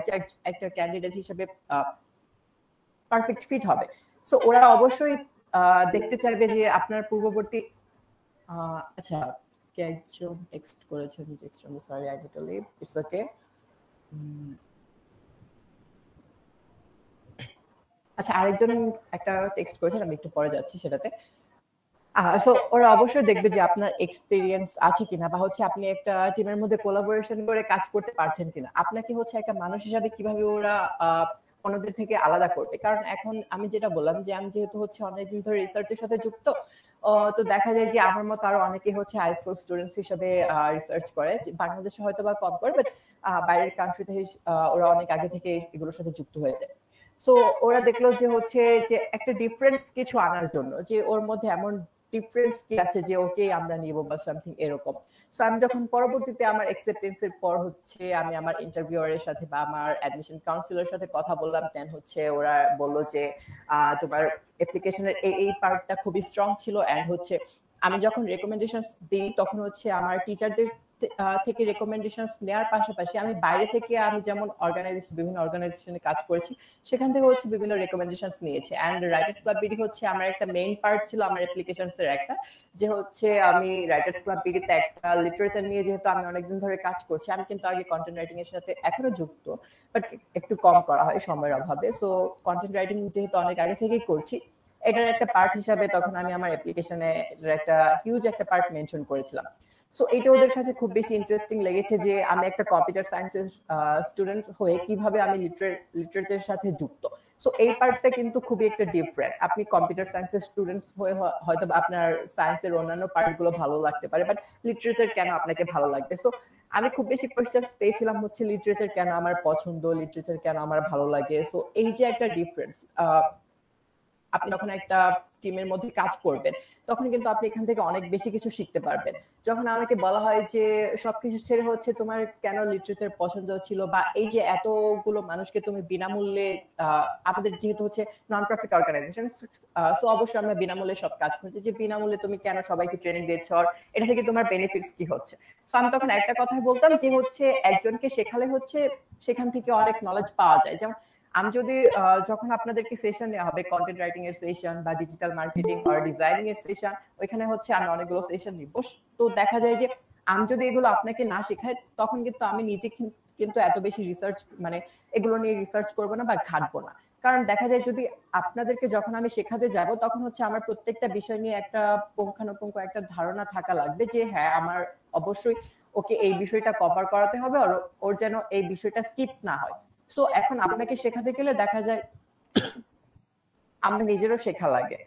একটা ক্যান্ডিডেট হিসেবে পারফেক্ট ফিট হবে। সো ওরা অবশ্যই দেখতে চাইবে যে আপনার পূর্ববর্তী আচ্ছা কে একজন টেক্সট করেছেন, sorry I need to leave, it's okay. আচ্ছা আরেকজন একটা টেক্সট করেছেন, আমি একটু পরে যাচ্ছি সেটাতে। সো ওরা অবশ্যই দেখবে যে আপনার এক্সপেরিয়েন্স আছে কিনা, বা হচ্ছে আপনি একটা টিমের মধ্যে কোলাবোরেশন করে কাজ করতে পারছেন কিনা, আপনাকে হচ্ছে একটা মানুষ হিসাবে কিভাবে ওরা অন্যদের থেকে আলাদা করবে। কারণ এখন আমি যেটা বললাম যে আমি যেহেতু হচ্ছে অনেকদিন ধরে রিসার্চের সাথে যুক্ত, তো দেখা যায় যে আমার মতো আরো অনেকে হচ্ছে হাই স্কুল স্টুডেন্টস হিসেবে রিসার্চ করে, বাংলাদেশে হয়তো বা কম করে, বাট বাইরের কান্ট্রিতে ওরা অনেক আগে থেকে এগুলোর সাথে যুক্ত হয়েছে। সো ওরা দেখলো যে হচ্ছে যে একটা ডিফারেন্স কিছু আনার জন্য, যে ওর মধ্যে এমন ডিফারেন্স কি আছে যে ওকে আমরা নিব বা সামথিং এরকম। সো আমি যখন পরবর্তীতে আমার অ্যাকসেপ্টেন্সের পর হচ্ছে আমি আমার ইন্টারভিউয়ারের সাথে বা আমার অ্যাডমিশন কাউন্সিলরের সাথে কথা বললাম, দেন হচ্ছে ওরা বললো যে তোমার অ্যাপ্লিকেশনের এই পার্টটা খুবই স্ট্রং ছিল, এন্ড হচ্ছে আমি যখন রেকমেন্ডেশনস দিই তখন হচ্ছে আমার টিচারদের থেকে রেকমেন্ডেশনস নেওয়ার পাশাপাশি আমি বাইরে থেকে আমি যেমন বিভিন্ন অর্গানাইজেশনে কাজ করেছি সেখান থেকে হচ্ছে বিভিন্ন রেকমেন্ডেশনস নিয়েছি। অ্যান্ড রাইটার্স ক্লাব বিডি হচ্ছে আমার একটা মেইন পার্ট ছিল আমার অ্যাপ্লিকেশনস এর একটা, যে হচ্ছে আমি রাইটার্স ক্লাব বিডিতে একটা লিটারেচার নিয়ে যেহেতু আমি অনেকদিন ধরে কাজ করছি, আমি কিন্তু আগে কন্টেন্ট রাইটিং এর সাথে এখনো যুক্ত, বাট একটু কম করা হয় সময়ের অভাবে। সো কন্টেন্ট রাইটিং যেহেতু অনেক আগে থেকেই করছি, এটার একটা পার্ট হিসাবে তখন আমি আমার অ্যাপ্লিকেশনে একটা হিউজ একটা পার্ট মেনশন করেছিলাম। সো এটা ওদের কাছে খুব বেশি ইন্টারেস্টিং লেগেছে যে আমি একটা কম্পিউটার সায়েন্সের স্টুডেন্ট হয়ে কিভাবে আমি লিটারেচারের সাথে যুক্ত। সো এই পার্টটা কিন্তু খুবই একটা ডিফারেন্ট। আপনি কম্পিউটার সায়েন্সের স্টুডেন্টস হয়ে হয়তো আপনার সায়েন্সের অন্যান্য পার্টগুলো ভালো লাগতে পারে, বাট লিটারেচার কেন আপনাকে ভালো লাগবে? সো আমি খুব বেশি কোয়েশ্চেন পেয়েছিলাম হচ্ছে লিটারেচার কেন আমার পছন্দ, লিটারেচার কেন আমার ভালো লাগে। সো এই যে একটা ডিফারেন্স, আপনি যখন একটা টিমের মধ্যে কাজ করবেন তখন কিন্তু আপনি এখান থেকে অনেক বেশি কিছু শিখতে পারবেন। যখন আমাকে বলা হয় যে সবকিছু ছেড়ে হচ্ছে তোমার কেন লিটারেচার পছন্দ ছিল, বা এই যে এতগুলো মানুষকে তুমি বিনামূল্যে, আমাদের যেহেতু হচ্ছে নন প্রফিট অর্গানাইজেশন, সো অবশ্যই আমরা বিনামূল্যে সব কাজ করছি, যে বিনামূল্যে তুমি কেন সবাইকে ট্রেনিং দিচ্ছ, এটা থেকে তোমার বেনিফিটস কি হচ্ছে। সো আমি তখন একটা কথাই বলতাম যে হচ্ছে একজনকে শেখালে হচ্ছে সেখান থেকে অনেক নলেজ পাওয়া যায়। যেমন আমি যদি যখন আপনাদেরকে সেশন নেওয়া হবে কন্টেন্ট রাইটিং এর সেশন বা ডিজিটাল মার্কেটিং আর ডিজাইনিং এর সেশন, ওইখানে হচ্ছে আমি অনেকগুলো সেশন নিব। তো দেখা যায় যে আমি যদি এগুলো আপনাকে না শেখাই তখন কিন্তু আমি নিজে কিন্তু এত বেশি রিসার্চ মানে এগুলো নিয়ে রিসার্চ করবো না বা ঘাটবো না। কারণ দেখা যায় যদি আপনাদেরকে যখন আমি শেখাতে যাব তখন হচ্ছে আমার প্রত্যেকটা বিষয় নিয়ে একটা পুঙ্খানুপুঙ্খ একটা ধারণা থাকা লাগবে যে হ্যাঁ আমার অবশ্যই ওকে এই বিষয়টা কভার করাতে হবে আর ওর যেন এই বিষয়টা স্কিপ না হয়। সো এখন আপনাকে শেখাতে গেলে দেখা যায় আমার নিজেরও শেখা লাগে।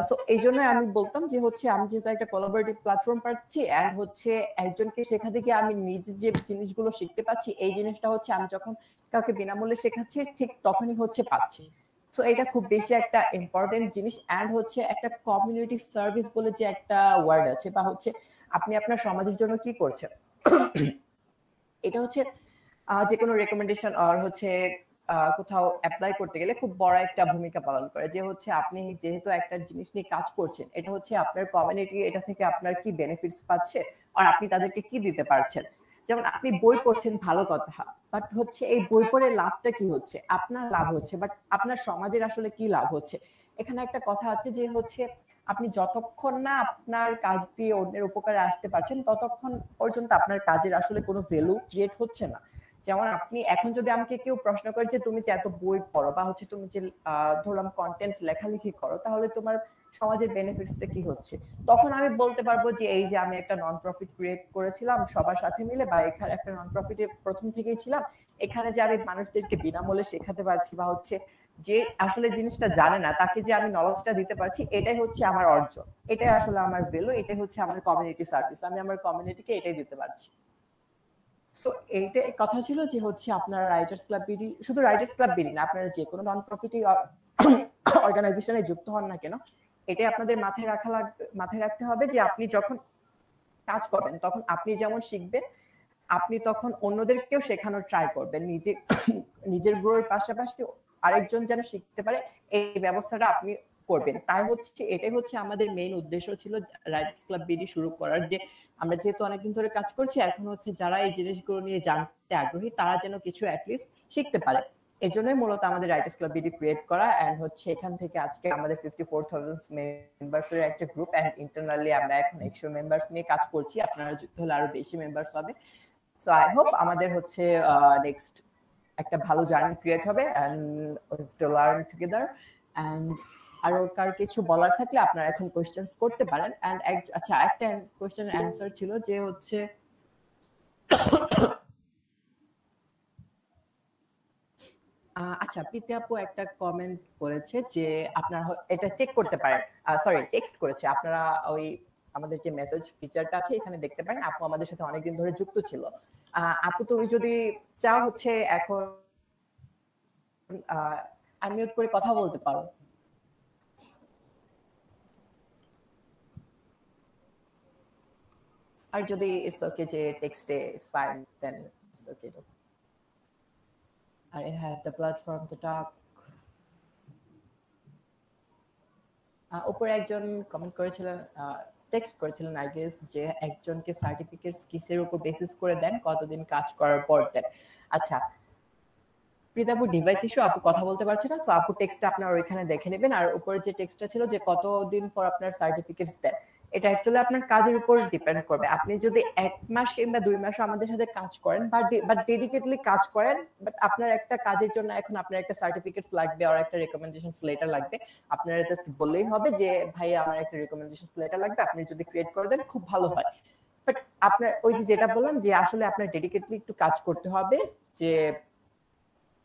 সো এই জন্য আমি বলতাম যে হচ্ছে আমি যেহেতু একটা কোলাবোরেটিভ প্ল্যাটফর্ম পাচ্ছি এন্ড হচ্ছে একজনকে শেখাতে গিয়ে আমি নিজে যে জিনিসগুলো শিখতে পাচ্ছি এই জিনিসটা হচ্ছে আমি যখন কাউকে বিনামূল্যে শেখাচ্ছি ঠিক তখনই হচ্ছে পাচ্ছি। সো এটা খুব বেশি একটা ইম্পর্টেন্ট জিনিস। এন্ড হচ্ছে একটা কমিউনিটি সার্ভিস বলে যে একটা ওয়ার্ড আছে বা হচ্ছে আপনি আপনার সমাজের জন্য কি করছেন, এটা হচ্ছে যে কোনো রেকমেন্ডেশন আর হচ্ছে কোথাও অ্যাপ্লাই করতে গেলে খুব বড় একটা ভূমিকা পালন করে। যে হচ্ছে আপনি যেহেতু একটা জিনিস নিয়ে কাজ করছেন, এটা হচ্ছে আপনার কমিউনিটি এটা থেকে আপনার কি বেনিফিটস পাচ্ছে আর আপনি তাদেরকে কি দিতে পারছেন। যেমন আপনি বই পড়ছেন ভালো কথা, বাট হচ্ছে এই বই পড়ে লাভটা কি হচ্ছে? আপনার লাভ হচ্ছে, বাট আপনার সমাজের আসলে কি লাভ হচ্ছে? এখানে একটা কথা আছে যে হচ্ছে আপনি যতক্ষণ না আপনার কাজ দিয়ে অন্যের উপকারে আসতে পারছেন ততক্ষণ পর্যন্ত আপনার কাজের আসলে কোনো ভ্যালু ক্রিয়েট হচ্ছে না। যেমন আপনি এখন যদি আমাকে কেউ প্রশ্ন করে যে তুমি যে এত বই পড়ো বা হচ্ছে তুমি যে ধরলাম কন্টেন্ট লেখালেখি করো, তাহলে তোমার সমাজের বেনিফিটসটা কি হচ্ছে? তখন আমি বলতে পারবো যে এই যে আমি একটা নন প্রফিট ক্রিয়েট করেছিলাম সবার সাথে মিলে, বা এখানে একটা নন প্রফিটে প্রথম থেকেই ছিলাম, এখানে যে আমি মানুষদেরকে বিনামূল্যে শেখাতে পারছি বা হচ্ছে যে আসলে জিনিসটা জানে না তাকে যে আমি নলেজটা দিতে পারছি, এটাই হচ্ছে আমার অর্জন, এটাই আসলে আমার ভ্যালু, এটাই হচ্ছে আমার কমিউনিটি সার্ভিস, আমি আমার কমিউনিটিকে এটাই দিতে পারছি। সো এইটা কথা ছিল যে হচ্ছে আপনার রাইটার্স ক্লাব বিডি, শুধু রাইটার্স ক্লাব বিডি না, আপনারা যে কোনো নন প্রফিট অর্গানাইজেশনে যুক্ত হন না কেন, এটাই আপনাদের মাথায় রাখতে হবে যে আপনি যখন কাজ করবেন তখন আপনি যেমন শিখবেন, আপনি তখন অন্যদেরকেও শেখানোর ট্রাই করবেন, নিজের গ্রোর পাশাপাশি আরেকজন যেন শিখতে পারে এই ব্যবস্থাটা আপনি করবেন। তাই হচ্ছে এটাই হচ্ছে আমাদের মেইন উদ্দেশ্য ছিল রাইটার্স ক্লাব বিডি শুরু করার, যে আমরা যেহেতু অনেকদিন ধরে কাজ করছি এখন হচ্ছে যারা এই জিনিসগুলো নিয়ে জানতে আগ্রহী তারা যেন কিছু অ্যাটলিস্ট শিখতে পারে। এজন্যই মূলত আমাদের রাইটার্স ক্লাব বিডি ক্রিয়েট করা। এন্ড হচ্ছে এখান থেকে আজকে আমাদের 54,000 মেম্বার্স এর একটা গ্রুপ, এন্ড ইন্টারনালি আমরা এখন 100 মেম্বার্স নিয়ে কাজ করছি, আপনারা যুক্ত হলে আরো বেশি মেম্বার্স হবে। সো আই হোপ আমাদের হচ্ছে নেক্সট একটা ভালো জার্নি ক্রিয়েট হবে and we have to learn together. And আরো কার কিছু বলার থাকলে আপনারা এখন কোশ্চেনস করতে পারেন। এন্ড আচ্ছা একটা কোশ্চেনের অ্যানসার ছিল যে হচ্ছে আচ্ছা প্রীতি আপু একটা কমেন্ট করেছে যে আপনারা এটা চেক করতে পারেন, সরি টেক্সট করেছে, আপনারা ওই আমাদের যে মেসেজ ফিচারটা আছে এখানে দেখতে পারেন। আপু আমাদের সাথে অনেকদিন ধরে যুক্ত ছিল। আপু তুমি যদি চাও হচ্ছে এখন আনমিউট করে কথা বলতে পারো। আর যদি ইটস ওকে যে টেক্সটে it's fine then it's okay. I have the platform to talk. উপরে একজন কমেন্ট করেছিলেন টেক্সট করেছিলেন আই গেস, যে একজনকে সার্টিফিকেটস কিসের উপর বেসিস করে দেন, কতদিন কাজ করার পর দেন। আচ্ছা, প্রীতাপুর ডিভাইস ইস্যু, আপু কথা বলতে পারছে না, সো আপু টেক্সটটা আপনারা ওইখানে দেখে নেবেন। আর উপরে যে টেক্সটটা ছিল যে কতদিন পর আপনার সার্টিফিকেটস দেন, এটা অ্যাকচুয়ালি আপনার কাজের উপর ডিপেন্ড করবে। আপনি যদি 1 মাস কিংবা 2 মাস আমাদের সাথে কাজ করেন বা ডেডিকেটলি কাজ করেন, বাট আপনার একটা কাজের জন্য এখন আপনার একটা সার্টিফিকেট লাগবে আর একটা রেকমেন্ডেশন লেটার লাগবে, আপনারা জাস্ট বললেই হবে যে ভাই আমার একটা রেকমেন্ডেশন লেটার লাগবে, আপনি যদি ক্রিয়েট করে দেন খুব ভালো হয়। বাট আপনার ওই যে যেটা বললাম যে আসলে আপনার ডেডিকেটলি একটু কাজ করতে হবে, যে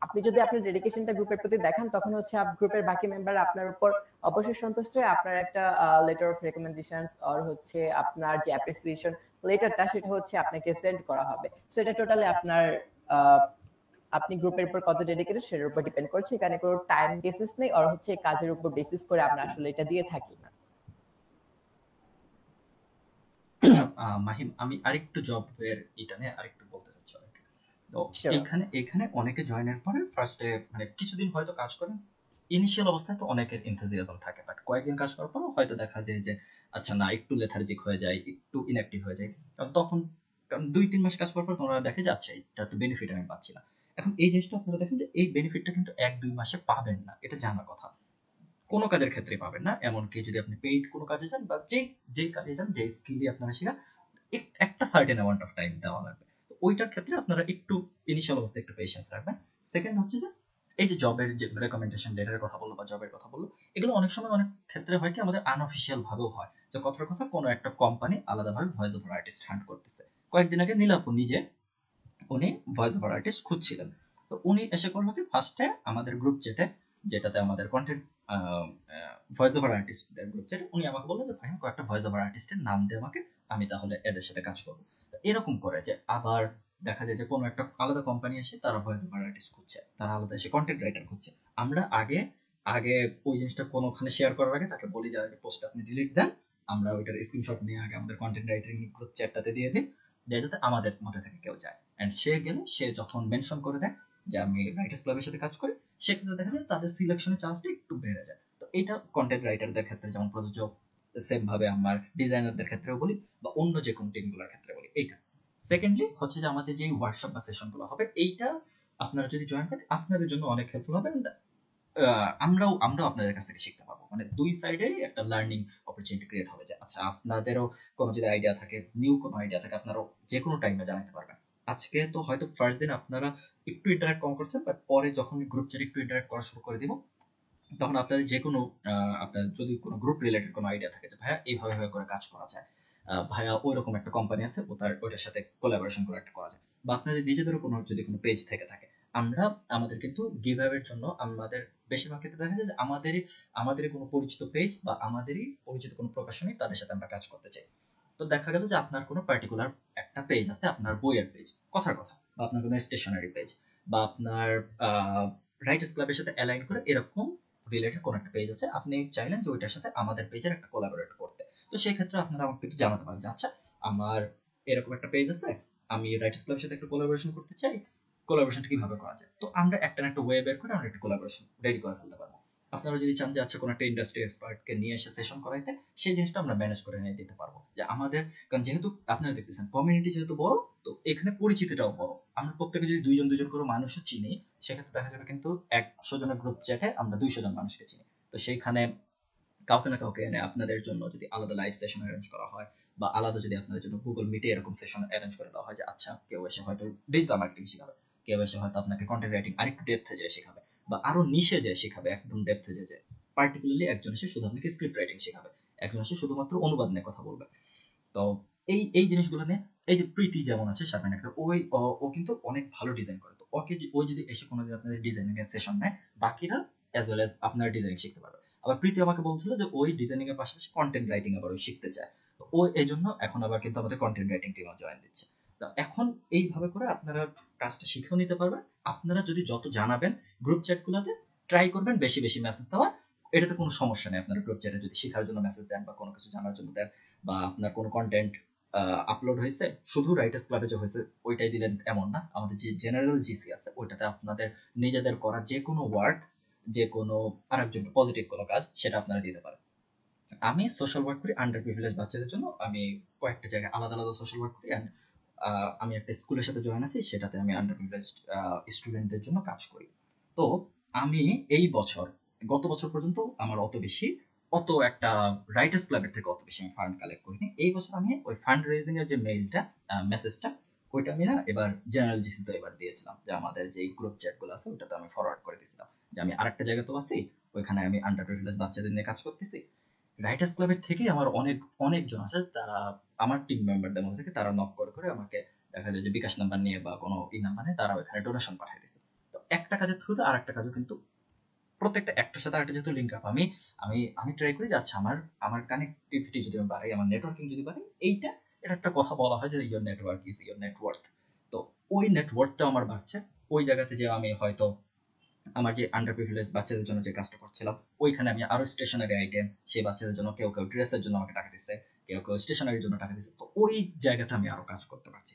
আপনি যদি আপনার ডেডিকেশনটা গ্রুপের প্রতি দেখান তখন হচ্ছে গ্রুপের বাকি মেম্বার আপনার উপর অবশ্যই সন্তুষ্ট হয়ে আপনার একটা লেটার অফ রেকমেন্ডেশনস আর হচ্ছে আপনার যে অ্যাপ্রিসিয়েশন লেটারটা সেটা হচ্ছে আপনাকে সেন্ড করা হবে। সো এটা টোটালি আপনার আপনি গ্রুপের উপর কত ডেডিকেটেড সেটার উপর ডিপেন্ড করছে, এখানে কোনো টাইম বেসিস নেই আর হচ্ছে কাজের উপর বেসিস করে আমরা আসলে এটা দিয়ে থাকি না। মাহিম, আমি আরেকটু জবের এটা নিয়ে আরেকটু বলতে চাচ্ছি। তো Sure. এখানে অনেকে জয়েনের পরে ফার্স্টে মানে কিছুদিন হয়তো কাজ করেন, ইনিশিয়াল অবস্থায় তো অনেকের এনথুজিয়াজম থাকে, বাট কয়েকদিন কাজ করার পর হয়তো দেখা যায় যে আচ্ছা না, একটু লেথার্জিক হয়ে যায়, একটু ইনঅ্যাক্টিভ হয়ে যায়। কারণ 2-3 মাস কাজ করার পর তোমরা দেখে যে আচ্ছা এটা তো বেনিফিট আমি পাচ্ছি না। এখন এই জিনিসটা আপনারা দেখেন যে এই বেনিফিটটা কিন্তু 1-2 মাসে পাবেন না, এটা জানা কথা। কোনো কাজের ক্ষেত্রে পাবেন না, এমনকি যদি আপনি পেইড কোনো কাজে যান বা যেই কাজে যান, যে স্কিলই আপনারা শেখা, একটা সার্টেন অ্যামাউন্ট অফ টাইম দেওয়া লাগবে। তো ওইটার ক্ষেত্রে আপনারা একটু ইনিশিয়াল অবস্থায় একটু পেশেন্স রাখবেন। সেকেন্ড হচ্ছে যে এই যে জবের যে রেকমেন্ডেশন লেটারের কথা বললো বা জবের কথা বললো, এগুলো অনেক সময় অনেক ক্ষেত্রে হয় কি আমাদের আনঅফিসিয়াল ভাবেও হয়, যে কথার কথা কোনো একটা কোম্পানি আলাদাভাবে ভয়েস ওভার আর্টিস্ট হান্ট করতেছে। কয়েকদিন আগে নীলাপু নিজে উনি ভয়েস ওভার আর্টিস্ট খুঁজছিলেন। তো উনি এসে করলো কি, ফার্স্টে আমাদের গ্রুপ চ্যাটে, যেটাতে আমাদের কন্টেন্ট ভয়েস ওভার আর্টিস্টদের গ্রুপ চ্যাটে উনি আমাকে বললেন যে ভাই কয়েকটা ভয়েস ওভার আর্টিস্টের নাম দিয়ে আমাকে, আমি তাহলে এদের সাথে কাজ করবো। এরকম করে যে আবার দেখা যায় যে কোনো একটা আলাদা কোম্পানি এসে তারা ভয়েস ওভার আর্টিস্ট খুঁজছে, তারা আলাদা এসে কন্টেন্ট রাইটার খুঁজছে। আমরা আগে আগে ওই জিনিসটা কোনোখানে শেয়ার করার আগে তাকে বলি যে আগে পোস্ট আপনি ডিলিট দেন, আমরা ওইটার স্ক্রিনশট নিয়ে আগে আমাদের কন্টেন্ট রাইটিং গ্রুপ চ্যাটটাতে দিয়ে দিই, যাতে আমাদের মধ্যে থেকে কেউ যায়। এন্ড সে গেলে সে যখন মেনশন করে দেয় যে আমি রাইটার্স ক্লাবের সাথে কাজ করি, সেক্ষেত্রে দেখা যায় তাদের সিলেকশনের চান্সটা একটু বেড়ে যায়। তো এটা কন্টেন্ট রাইটারদের ক্ষেত্রে যেমন প্রযোজ্য, সেম ভাবে আমার ডিজাইনারদের ক্ষেত্রেও বলি বা অন্য যে কোনো টিমগুলোর ক্ষেত্রে বলি এইটা। সেকেন্ডলি হচ্ছে যে আমাদের যে ওয়ার্কশপ বা সেশনগুলো হবে, এইটা আপনারা যদি জয়েন করেন আপনাদের জন্য অনেক হেল্পফুল হবে। আমরাও আপনাদের কাছ থেকে শিখতে পারবো, মানে দুই সাইডেই একটা লার্নিং অপরচুনিটি ক্রিয়েট হবে। যে আচ্ছা আপনাদেরও কোনো যদি আইডিয়া থাকে, নিউ কোনো আইডিয়া থাকে, আপনারাও যে কোনো টাইমে জানাতে পারবেন। আজকে তো হয়তো ফার্স্ট দিন আপনারা একটু ইন্টারাক্ট কম করছেন, বাট পরে যখন গ্রুপ চ্যাটে একটু ইন্টারাক্ট করা শুরু করে দিব, তখন আপনাদের যে কোনো আপনার যদি কোনো গ্রুপ রিলেটেড কোনো আইডিয়া থাকে যে ভাইয়া এইভাবে করে কাজ করা যায়, ভাইয়া ওইরকম একটা কোম্পানি আছে ওইটার সাথে কোলাবোরেশন করে একটা করা যায়, বা আপনাদের নিজেদেরও কোনো যদি কোনো পেজ থেকে থাকে, আমরা আমাদের কিন্তু গিভঅ্যাওয়ের জন্য আমাদের বেশিরভাগ ক্ষেত্রে দেখা যায় যে আমাদেরই কোনো পরিচিত পেজ বা আমাদেরই পরিচিত কোনো প্রকাশনী, তাদের সাথে আমরা কাজ করতে চাই। তো দেখা গেল যে আপনার কোনো পার্টিকুলার একটা পেজ আছে, আপনার বইয়ের পেজ, কথার কথা, বা আপনার কোনো স্টেশনারি পেজ, বা আপনার রাইটার্স ক্লাবের সাথে অ্যালাইন করে এরকম রিলেটেড কোনো একটা পেজ আছে, আপনি চাইলেন যে ওইটার সাথে আমাদের পেজের একটা কোলাবোরেট করতে। তো সেই ক্ষেত্রে আপনারা আমাকে একটু জানাতে পারেন যে আচ্ছা আমার এরকম একটা পেজ আছে, আমি রাইটার্স ক্লাবের সাথে একটা কোলাবোরেশন করতে চাই, কোলাবোরেশনটা কিভাবে করা যায়। তো আমরা একটা না একটা ওয়ে বের করে আমরা একটা কোলাবোরেশন রেডি করে ফেলতে পারবো। আপনারা যদি চান যে আচ্ছা কোনো একটা ইন্ডাস্ট্রি এক্সপার্টকে নিয়ে এসে সেশন করাইতে, সেই জিনিসটা আমরা ম্যানেজ করে নিয়ে দিতে পারবো। যে আমাদের, কারণ যেহেতু আপনারা দেখতেছেন কমিউনিটি যেহেতু বড়, তো এখানে পরিচিতিটাও বড়। আমরা প্রত্যেকে যদি দুইজন করে মানুষও চিনি, সেক্ষেত্রে দেখা যাবে কিন্তু 100 জনের গ্রুপ চ্যাটে আমরা 200 জন মানুষকে চিনি। তো সেইখানে কাউকে না কাউকে এনে আপনাদের জন্য যদি আলাদা লাইভ সেশন অ্যারেঞ্জ করা হয়, বা আলাদা যদি আপনাদের জন্য গুগল মিটে এরকম সেশন অ্যারেঞ্জ করে দেওয়া হয়, যে আচ্ছা কেউ এসে হয়তো ডিজিটাল মার্কেটিং শেখাবে, কেউ এসে হয়তো আপনাকে কন্টেন্ট রাইটিং আরেকটু ডেপথে যেয়ে শেখাবে, বা আরো নিশে যেয়ে শেখাবে, একদম ডেপথে যেয়ে পার্টিকুলারলি একজন এসে শুধু আপনাকে স্ক্রিপ্ট রাইটিং শেখাবে, একজন এসে শুধুমাত্র অনুবাদ নিয়ে কথা বলবে। তো এই জিনিসগুলো নিয়ে, এই যে প্রীতি যেমন আছে শারমিন একটা, ও কিন্তু অনেক ভালো ডিজাইন করে। তো ওকে ও যদি এসে কোনোদিন আপনাদের ডিজাইনিং এর সেশন নেয়, বাকিরা অ্যাজ ওয়েল অ্যাজ আপনার ডিজাইনিং শিখতে পারবে। আবার প্রীতি আমাকে বলছিল যে ওই ডিজাইনিং এর পাশাপাশি কন্টেন্ট রাইটিং আবার ওই শিখতে চায়। তো ও এই জন্য এখন আবার কিন্তু আমাদের কন্টেন্ট রাইটিং টিমও জয়েন দিচ্ছে। তো এখন এইভাবে করে আপনারা কাজটা শিখেও নিতে পারবেন। আপনারা যদি যত জানাবেন গ্রুপ চ্যাটগুলোতে, ট্রাই করবেন বেশি বেশি মেসেজ দেওয়ার, এটাতে কোনো সমস্যা নেই। আপনারা গ্রুপ চ্যাটে যদি শেখার জন্য মেসেজ দেন বা কোনো কিছু জানার জন্য দেন, বা আপনার কোনো কন্টেন্ট আপলোড হয়েছে শুধু রাইটার্স ক্লাবে যে হয়েছে ওইটাই দিলেন এমন না, আমাদের যে জেনারেল জিসি আছে ওইটাতে আপনাদের নিজেদের করা যে কোনো ওয়ার্ক, যে কোনো আরেকজনকে পজিটিভ কোনো কাজ, সেটা আপনারা দিতে পারেন। আমি সোশ্যাল ওয়ার্ক করি আন্ডার প্রিভিলেজ বাচ্চাদের জন্য। আমি কয়েকটা জায়গায় আলাদা আলাদা সোশ্যাল ওয়ার্ক করি, অ্যান্ড আমি একটা স্কুলের সাথে জয়েন আছি, সেটাতে আমি আন্ডার প্রিভিলেজড স্টুডেন্টদের জন্য কাজ করি। তো আমি এই বছর, গত বছর পর্যন্ত আমার অত একটা রাইটার্স ক্লাবের থেকে অত বেশি আমি ফান্ড কালেক্ট করিনি। এই বছর আমি ওই ফান্ড রেজিং এর যে মেইলটা, মেসেজটা, ওইটা আমি না এবার জেনারেল জিসিতে এবার দিয়েছিলাম, যে আমাদের যে গ্রুপ চ্যাটগুলো আছে ওইটাতে আমি ফরওয়ার্ড করে দিয়েছিলাম যে আমি আরেকটা জায়গাতেও আছি, ওইখানে আমি আন্ডার প্রিভিলেজ বাচ্চাদের নিয়ে কাজ করতেছি। রাইটার্স ক্লাবের থেকেই আমার অনেকজন আছে, তারা আমার টিম মেম্বারদের মধ্যে থেকে তারা নক করে আমাকে দেখা যায় যে বিকাশ নাম্বার নিয়ে বা কোনো নাম্বার নিয়ে তারা ওইখানে ডোনেশন পাঠিয়ে দিচ্ছে। তো একটা কাজের থ্রুতে আর একটা কাজও কিন্তু প্রত্যেকটা একটার সাথে আরেকটা যেহেতু লিঙ্ক আপ, আমি ট্রাই করি যে আচ্ছা আমার কানেক্টিভিটি যদি আমি বাড়াই, আমার নেটওয়ার্কিং যদি বাড়াই, এটা একটা কথা বলা হয় যে your network is your net worth. তো ওই নেটওয়ার্কটা আমার বাড়ছে। ওই জায়গাতে যে আমি হয়তো আমার যে আন্ডার প্রিভিলেজ বাচ্চাদের জন্য যে কাজটা করছিলাম, ওইখানে আমি আরো স্টেশনারি আইটেম সেই বাচ্চাদের জন্য, কেউ ড্রেসের জন্য আমাকে টাকা দিচ্ছে, কেউ স্টেশনারির জন্য টাকা দিচ্ছে। তো ওই জায়গাতে আমি আরো কাজ করতে পারছি।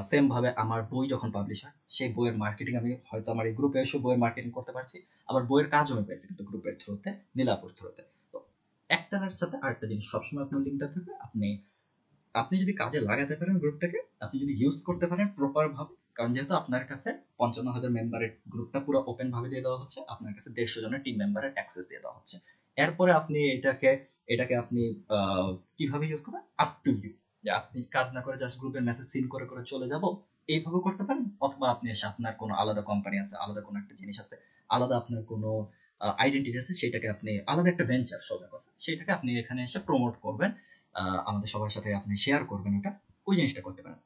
সেম ভাবে আমার বই যখন পাবলিশ হয়, সেই বইয়ের মার্কেটিং আমি হয়তো আমার এই গ্রুপে এসে বইয়ের মার্কেটিং করতে পারছি, আবার বইয়ের কাজও আমি পাইছি কিন্তু গ্রুপের থ্রুতে, নীলাপুর থ্রুতে। তো একটার সাথে আরেকটা জিনিস সবসময় আপনার লিঙ্কটা থাকবে। আপনি যদি কাজে লাগাতে পারেন গ্রুপটাকে, আপনি যদি ইউজ করতে পারেন প্রপার ভাবে, কারণ যেহেতু আপনার কাছে 55,000 মেম্বারের গ্রুপটা পুরো ওপেন ভাবে দিয়ে দেওয়া হচ্ছে, আপনার কাছে 150 জনের টিম মেম্বারের অ্যাক্সেস দিয়ে দেওয়া হচ্ছে। এরপরে আপনি এটাকে আপনি কিভাবে ইউজ করবেন, আপ টু ইউ। যে আপনি কাজ না করে জাস্ট গ্রুপের মেসেজ সিন করে চলে যাব, এইভাবে করতে পারেন। অথবা আপনি এসে আপনার কোনো আলাদা কোম্পানি আছে, আলাদা কোনো একটা জিনিস আছে, আলাদা আপনার কোনো আইডেন্টিটি আছে, সেটাকে আপনি আলাদা একটা ভেঞ্চার, সোজা কথা, সেটাকে আপনি এখানে এসে প্রমোট করবেন, আমাদের সবার সাথে আপনি শেয়ার করবেন, ওই জিনিসটা করতে পারেন।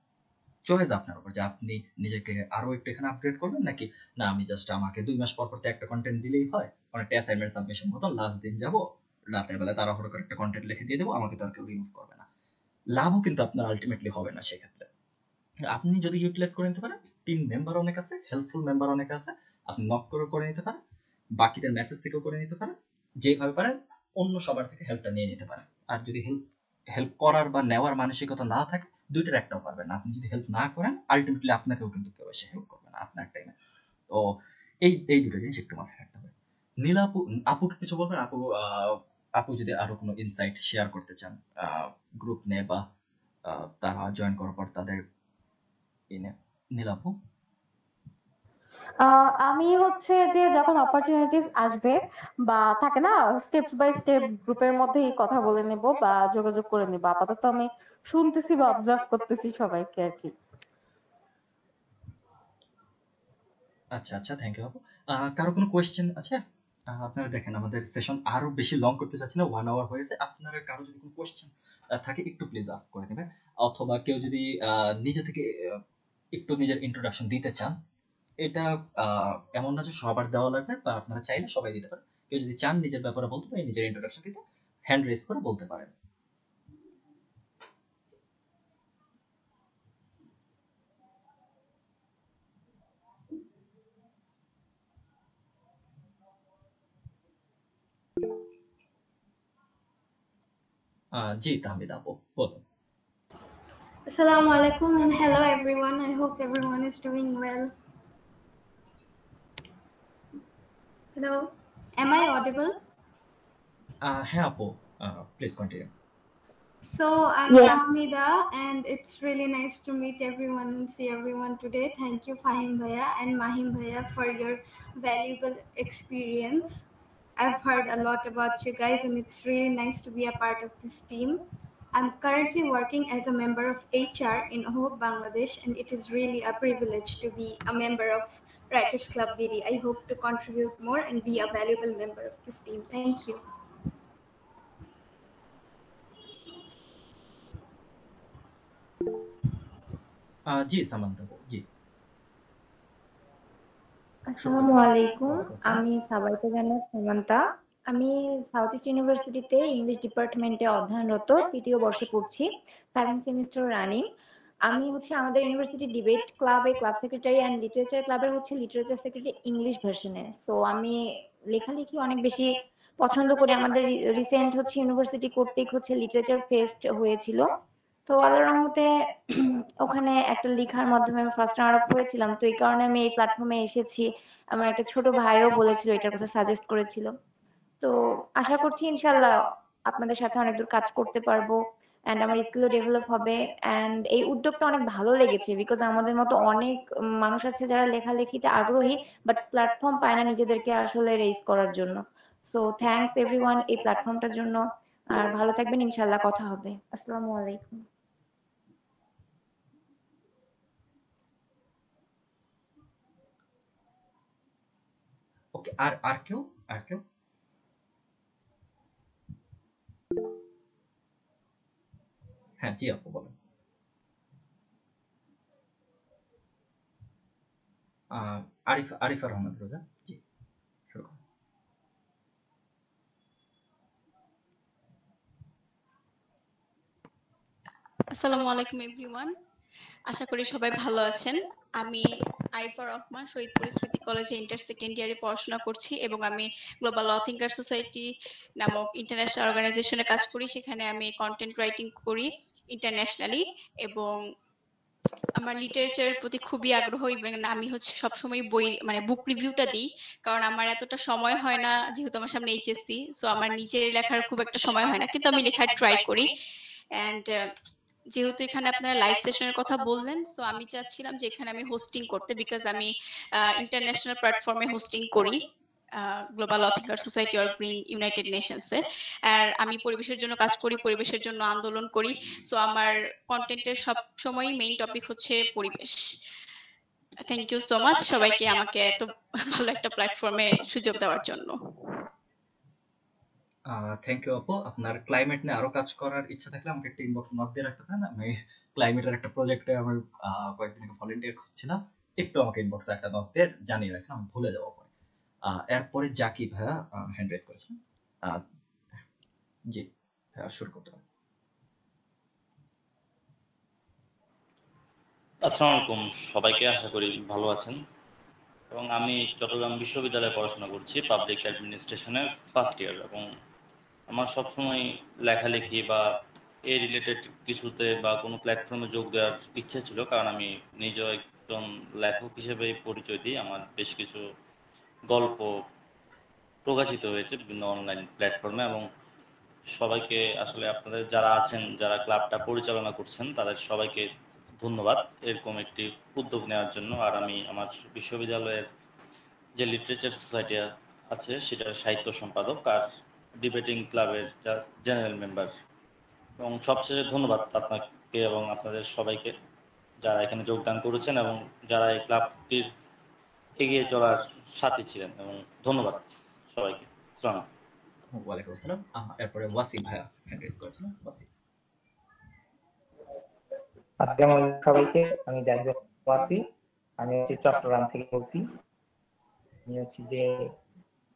চয়েস আপনার উপর যে আপনি নিজেকে আরো একটু এখানে আপগ্রেড করবেন, নাকি না আমি জাস্ট আমাকে 2 মাস পর পর একটা কন্টেন্ট দিলেই হয়, অনেকটা অ্যাসাইনমেন্ট সাবমিশন মতো লাস্ট দিন যাব, রাতের বেলা তাড়াহুড়ো করে একটা কন্টেন্ট লিখে দিয়ে দেবো, আমাকে তো আর কেউ রিমুভ করবে না। লাভও কিন্তু আপনার আলটিমেটলি হবে না সেক্ষেত্রে। আপনি যদি ইউটিলাইজ করে নিতে পারেন, টিম মেম্বার অনেক আছে, হেল্পফুল মেম্বার অনেক আছে, আপনি নক করে নিতে পারেন, বাকিদের মেসেজ থেকেও করে নিতে পারেন, যেভাবে পারেন অন্য সবার থেকে হেল্পটা নিয়ে নিতে পারেন। আর যদি হেল্প করার বা নেওয়ার মানসিকতা না থাকে, দুইটার একটাও পারবেন না। আপনি যদি হেল্প না করেন, আলটিমেটলি আপনাকেও কিন্তু কেউ এসে হেল্প করবে না আপনার টাইমে। তো এই দুটো জিনিস একটু মাথায় রাখতে হবে। নীলাপু, আপুকে কিছু বলবেন? আপু যদি আরো কোনো ইনসাইট শেয়ার করতে চান গ্রুপ নিয়ে, বা তারা জয়েন করার পর তাদের নীলাপু। আমি হচ্ছে যে যখন অপরচুনিটিস আসবে বা থাকে না, স্টেপ বাই স্টেপ গ্রুপের মধ্যেই কথা বলে নেব বা যোগাযোগ করে নেব। আপাতত আমি শুনতেছি বা অবজার্ভ করতেছি সবাইকে আর কি। আচ্ছা, থ্যাংক ইউ আপু। কারো কোনো কোয়েশ্চেন আছে? আপনারা দেখেন আমাদের সেশন আরো বেশি লং করতে চাচ্ছি না, 1 আওয়ার হয়েছে। আপনারা কারো যদি কোনো কোয়েশ্চেন থাকে একটু প্লিজ আস্ক করে দেবেন, অথবা কেউ যদি নিজে থেকে একটু নিজের ইন্ট্রোডাকশন দিতে চান, এটা এমন না যে সবার দেওয়া লাগবে, বা আপনারা চাইলে সবাই দিতে পারেন। কেউ যদি চান নিজের ব্যাপারে বলতে পারেন, নিজের ইন্ট্রোডাকশন দিতে, হ্যান্ড রেজ করে বলতে পারেন। জি তাহমিদ আপু বলুন। Assalamu alaikum and hello everyone. I hope everyone is doing well. Hello, am I audible? হ্যাঁ আপু, please continue. So I'm Yeah. Tahmida and it's really nice to meet everyone and see everyone today. Thank you Fahim Bhaiya and Mahim Bhaiya for your valuable experience. I've heard a lot about you guys and it's really nice to be a part of this team. I'm currently working as a member of HR in Hope, Bangladesh, and it is really a privilege to be a member of Writers Club BD. I hope to contribute more and be a valuable member of this team. Thank you. জি সামান্তা আপু, জি। আসসালামু আলাইকুম, আমি সাবাইতে জান্নাত সামান্তা। আমি সাউথ ইস্ট ইউনিভার্সিটিতে ইংলিশ ডিপার্টমেন্টে অধ্যয়নরত, 3য় বর্ষে পড়ছি, 7 সেমিস্টার রানিং। আমি হচ্ছে আমাদের ইউনিভার্সিটি ডিবেট ক্লাবে ক্লাব সেক্রেটারি অ্যান্ড লিটারেচার ক্লাবের হচ্ছে লিটারেচার সেক্রেটারি ইংলিশ ভার্সনে। সো আমি লেখালেখি অনেক বেশি পছন্দ করি। আমাদের রিসেন্ট হচ্ছে ইউনিভার্সিটি কর্তৃক হচ্ছে লিটারেচার ফেস্ট হয়েছিল, তো আল্লাহর রহমতে ওখানে একটা লেখার মাধ্যমে আমি ফার্স্ট রানার আপ হয়েছিলাম। তো এই কারণে আমি এই প্ল্যাটফর্মে এসেছি। আমার একটা ছোট ভাইও বলেছিল, এটার কথা সাজেস্ট করেছিল। তো আশা করছি ইনশাল্লাহ আপনাদের সাথে অনেক দূর কাজ করতে পারবো এন্ড আমার স্কিলও ডেভেলপ হবে। এন্ড এই উদ্যোগটা অনেক ভালো লেগেছে বিকজ আমাদের মতো অনেক মানুষ আছে যারা লেখালেখিতে আগ্রহী বাট প্ল্যাটফর্ম পায় না নিজেদেরকে আসলে রেইজ করার জন্য। সো থ্যাঙ্কস এভরিওয়ান এই প্ল্যাটফর্মটার জন্য। আর ভালো থাকবেন, ইনশাআল্লাহ কথা হবে। আসসালামু আলাইকুম। ওকে, আর কেউ? হ্যাঁ জি আপু বলেন। আরিফা রহমান রোজা, জি শুরু করুন। আসসালামু আলাইকুম এভরিওয়ান, আশা করি সবাই ভালো আছেন। আমি আরিফা রহমান শহীদপুর স্মৃতি কলেজে ইন্টার সেকেন্ড ইয়ারে পড়াশোনা করছি এবং আমি গ্লোবাল ল থিঙ্কার সোসাইটি নামক ইন্টারন্যাশনাল অর্গানাইজেশনে কাজ করি। সেখানে আমি কন্টেন্ট রাইটিং করি ইন্টারন্যাশনালি এবং আমার লিটারেচারের প্রতি খুবই আগ্রহ এবং আমি হচ্ছে সবসময় বই মানে বুক রিভিউটা দিই, কারণ আমার এতটা সময় হয় না যেহেতু আমার সামনে এইচএসসি, সো আমার নিজের লেখার খুব একটা সময় হয় না, কিন্তু আমি লেখার ট্রাই করি। অ্যান্ড যেহেতু এখানে আপনারা লাইভ সেশনের কথা বললেন, সো আমি চাচ্ছিলাম যে এখানে আমি হোস্টিং করতে, বিকজ আমি ইন্টারন্যাশনাল প্ল্যাটফর্মে হোস্টিং করি global law thinker society or green united নেশনসে। আর আমি পরিবেশের জন্য কাজ করি, পরিবেশের জন্য আন্দোলন করি। সো আমার কন্টেন্টের সব সময় মেইন টপিক হচ্ছে পরিবেশ। থ্যাংক ইউ সো মাচ সবাইকে আমাকে এত ভালো একটা প্ল্যাটফর্মে সুযোগ দেওয়ার জন্য। থ্যাংক ইউ আপু। আপনার ক্লাইমেট নিয়ে আরো কাজ করার ইচ্ছা থাকলে আমাকে একটা ইনবক্স নক দিয়ে রাখতে পারেন। আমি ক্লাইমেটের একটা প্রজেক্টে আমি কয়েকদিন আগে ভলেন্টিয়ার খুঁজছিলাম, একটু আমাকে ইনবক্সে একটা নক দিয়ে জানিয়ে রাখেন, আমি ভুলে যাবো পরে। এরপরে জাকি ভাইয়া হ্যান্ড রেজ করেছেন। জি ভাইয়া শুরু করতে পারেন। আসসালামু আলাইকুম সবাইকে, আশা করি ভালো আছেন। এবং আমি চট্টগ্রাম বিশ্ববিদ্যালয়ে পড়াশোনা করছি পাবলিক অ্যাডমিনিস্ট্রেশনে ফার্স্ট ইয়ার। এবং আমার সবসময় লেখালেখি বা এই রিলেটেড কিছুতে বা কোনো প্ল্যাটফর্মে যোগ দেওয়ার ইচ্ছে ছিল, কারণ আমি নিজেও একজন লেখক হিসেবে পরিচয় দিই। আমার বেশ কিছু গল্প প্রকাশিত হয়েছে বিভিন্ন অনলাইন প্ল্যাটফর্মে। এবং সবাইকে আসলে আপনাদের যারা আছেন, যারা ক্লাবটা পরিচালনা করছেন, তাদের সবাইকে ধন্যবাদ এরকম একটি উদ্যোগ নেওয়ার জন্য। আর আমি আমার বিশ্ববিদ্যালয়ের যে লিটারেচার সোসাইটি আছে সেটার সাহিত্য সম্পাদক আর ডিবেটিং ক্লাবের জেনারেল মেম্বার। এবং সবশেষে ধন্যবাদ আপনাকে এবং আপনাদের সবাইকে যারা এখানে যোগদান করেছেন এবং যারা এই ক্লাবটির এগিয়ে চলার সাথী ছিলেন। এবং ধন্যবাদ সবাইকে। আসসালামু আলাইকুম। ওয়ালাইকুম আসসালাম। এরপরে ওয়াসিম ভাইয়া হ্যান্ড রেজ করেছিলেন। ওয়াসিম। আসসালামু আলাইকুম সবাইকে, আমি জাহিদ ওয়াসি, আমি হচ্ছে চট্টগ্রাম থেকে বলছি। আমি হচ্ছে যে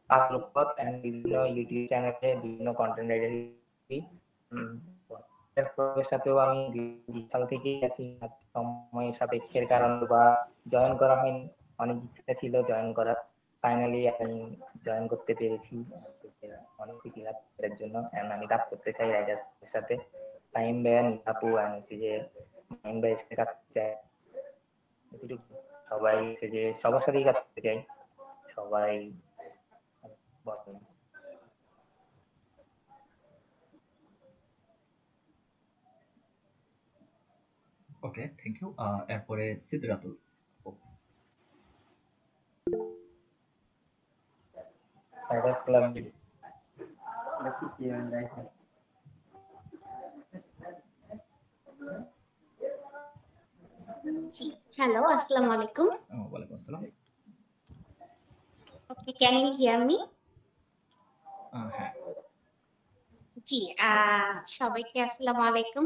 আলোকপাত এন্ড বিভিন্ন ইউটিউব চ্যানেলে বিভিন্ন কন্টেন্ট রাইটার এর সাথেও আমি সাল থেকেই আছি। সময়ের সাপেক্ষের কারণে বা জয়েন করা হয়নি, অনেক ইচ্ছা ছিল জয়েন করার, ফাইনালি আমি জয়েন করতে পেরেছি। অনেক খুশি লাগছে এর জন্য। আমি কাজ করতে চাই রাইটারদের সাথে, টাইম দেন আপু হচ্ছে যে মাইন্ড ভাইয়ের সাথে কাজ করতে চাই, সবাই হচ্ছে যে সবার সাথেই কাজ করতে চাই, সবাই বলেন। Okay thank you. এরপরে Sidratul. Writers club Hello, Assalamu alaikum. ওয়ালাইকুম আসসালাম। Okay, can you hear me? হ্যাঁ জি, সবাইকে আসসালামু আলাইকুম।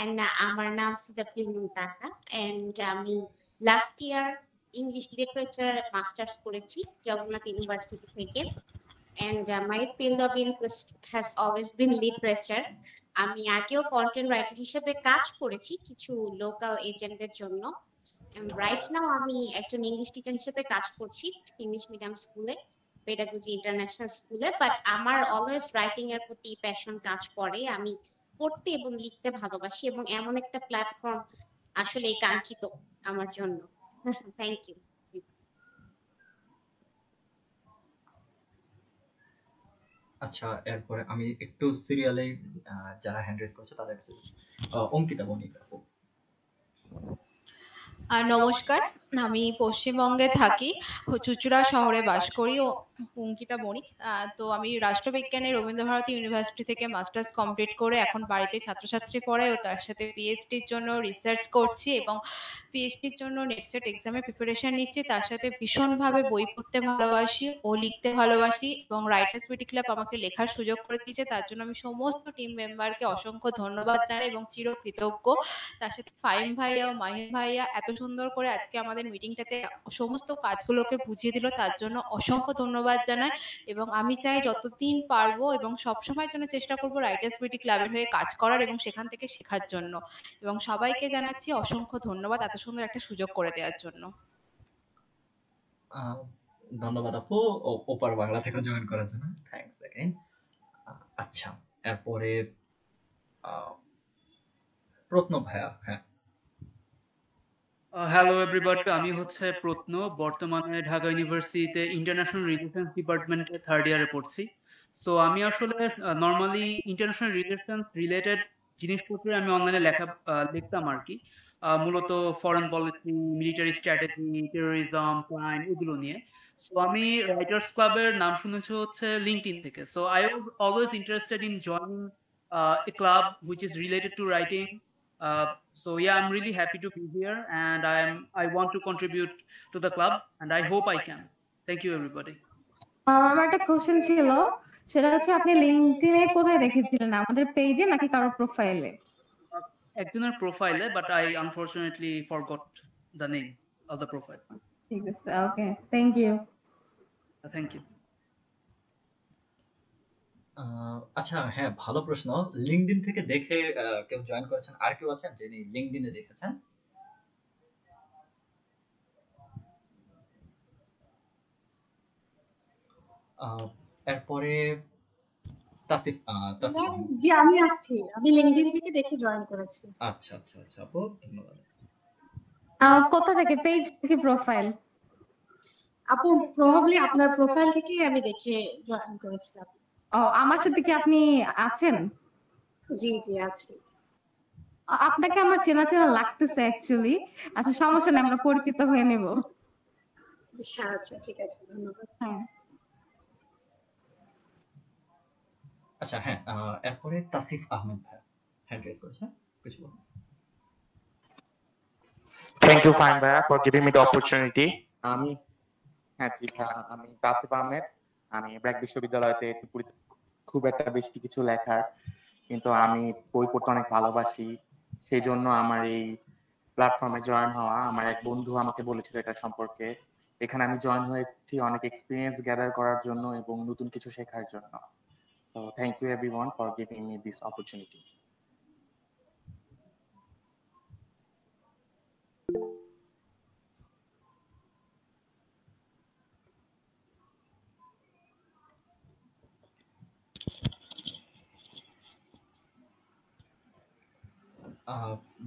And আমার নাম সিদ্দাতুল মুনতাহা and আমি last year English literature masters করেছি জগন্নাথ ইউনিভার্সিটি থেকে। And my field of interest has always been literature. আমি আগেও কন্টেন্ট রাইটার হিসেবে কাজ করেছি কিছু লোকাল এজেন্টদের জন্য। রাইট নাও আমি একজন ইংলিশ টিচার হিসেবে কাজ করছি ইংলিশ মিডিয়াম স্কুলে, পেডাগজি ইন্টারন্যাশনাল স্কুলে। বাট আমার অলওয়েজ রাইটিং এর প্রতি প্যাশন কাজ করে। আমি পড়তে এবং লিখতে ভালোবাসি এবং এমন একটা প্ল্যাটফর্ম আসলে কাঙ্ক্ষিত আমার জন্য। Thank you. আচ্ছা, এরপরে আমি একটু সিরিয়ালে যারা হ্যান্ড রেজ করেছে তাদের কাছে যাচ্ছি। অঙ্কিতা বণিক আপু। নমস্কার, আমি পশ্চিমবঙ্গে থাকি, চুঁচুড়া শহরে বাস করি ও অঙ্কিতা বণিক। তো আমি রাষ্ট্রবিজ্ঞানে রবীন্দ্রভারতী ইউনিভার্সিটি থেকে মাস্টার্স কমপ্লিট করে এখন বাড়িতে ছাত্রছাত্রী পড়াই ও তার সাথে পিএইচডির জন্য রিসার্চ করছি এবং পিএইচডির জন্য নেটসেট এক্সামে প্রিপারেশন নিচ্ছি। তার সাথে ভীষণভাবে বই পড়তে ভালোবাসি ও লিখতে ভালোবাসি এবং রাইটার্স বিডি ক্লাব আমাকে লেখার সুযোগ করে দিয়েছে। তার জন্য আমি সমস্ত টিম মেম্বারকে অসংখ্য ধন্যবাদ জানাই এবং চিরকৃতজ্ঞ। তার সাথে ফাহিম ভাইয়া ও মাহিম ভাইয়া এত সুন্দর করে আজকে আমাদের মিটিংটাতে সমস্ত কাজগুলোকে বুঝিয়ে দিল, তার জন্য অসংখ্য ধন্যবাদ জানাই। এবং আমি চাই যতদিন পারবো এবং সবসময়ের জন্য চেষ্টা করবো রাইটার্স বিডি ক্লাবের হয়ে কাজ করার এবং সেখান থেকে শেখার জন্য। এবং সবাইকে জানাচ্ছি অসংখ্য ধন্যবাদ এত সুন্দর একটা সুযোগ করে দেওয়ার জন্য। ধন্যবাদ আপু ওপার বাংলা থেকে জয়েন করার জন্য, থ্যাঙ্কস अगेन। আচ্ছা, এরপরে প্রত্ন ভাইয়া। হ্যাঁ, হ্যালো এভরিবডি, আমি হচ্ছে প্রত্ন, বর্তমানে ঢাকা ইউনিভার্সিটিতে ইন্টারন্যাশনাল রিলেশনস ডিপার্টমেন্টে থার্ড ইয়ারে পড়ছি। সো আমি আসলে নর্মালি ইন্টারন্যাশনাল রিলেশনস রিলেটেড জিনিসপত্রে আমি অনলাইনে লিখতাম আর কি, মূলত foreign policy, military strategy, terrorism, crime এগুলো নিয়ে। সো আমি রাইটার্স ক্লাবের নাম শুনেছি হচ্ছে লিঙ্কডইন থেকে। So I was always interested in joining a club which is related to writing. So yeah, I'm really happy to be here and I want to contribute to the club and I hope I can. Thank you everybody. আমার একটা কোশ্চেন ছিল, সেটা হচ্ছে আপনি লিংকডইনে কোথায় দেখেছিলেন, আমাদের পেজে নাকি কারো প্রোফাইলে? একজনের প্রোফাইলে, but I unfortunately forgot the name of the profile. ঠিক আছে, ওকে, থ্যাংক ইউ। Thank you. আচ্ছা, হ্যাঁ, ভালো প্রশ্ন। লিঙ্কডইন থেকে দেখে কেউ জয়েন করেছেন? আর কেউ আছেন যিনি লিঙ্কডইনে দেখেছেন? এরপরে তাসিফ। জি, আমি আছি, আমি লিঙ্কডইন থেকে দেখে জয়েন করেছি। আচ্ছা আচ্ছা আচ্ছা আপু, ধন্যবাদ। কোথা থেকে, পেজ থেকে প্রোফাইল? আপু প্রবাবলি আপনার প্রোফাইল থেকে আমি দেখে জয়েন করেছিলাম। ও, আমার সাথে কি আপনি আছেন? জি জি আছি। আপনাকে আমার চেনা চেনা লাগতেছে অ্যাকচুয়ালি। আচ্ছা, সমস্যা নেই, আমরা পরিচিত হয়ে নেব। আচ্ছা, ঠিক আছে, ধন্যবাদ। হ্যাঁ, আচ্ছা, হ্যাঁ, এরপরে তাসিফ আহমেদ ভাই হ্যান্ড রেজ করেছে, কিছু বলুন। Thank you Fahim Bhaiya for giving me the opportunity. আমি তাসিফ আহমেদ, আমি ব্র্যাক বিশ্ববিদ্যালয়তে খুব একটা বেশি কিছু লেখার, কিন্তু আমি বই পড়তে অনেক ভালোবাসি, সেই জন্য আমার এই প্ল্যাটফর্মে জয়েন হওয়া। আমার এক বন্ধু আমাকে বলেছিল এটা সম্পর্কে, এখানে আমি জয়েন হয়েছি অনেক এক্সপিরিয়েন্স গ্যাদার করার জন্য এবং নতুন কিছু শেখার জন্য। So thank you everyone for giving me this opportunity.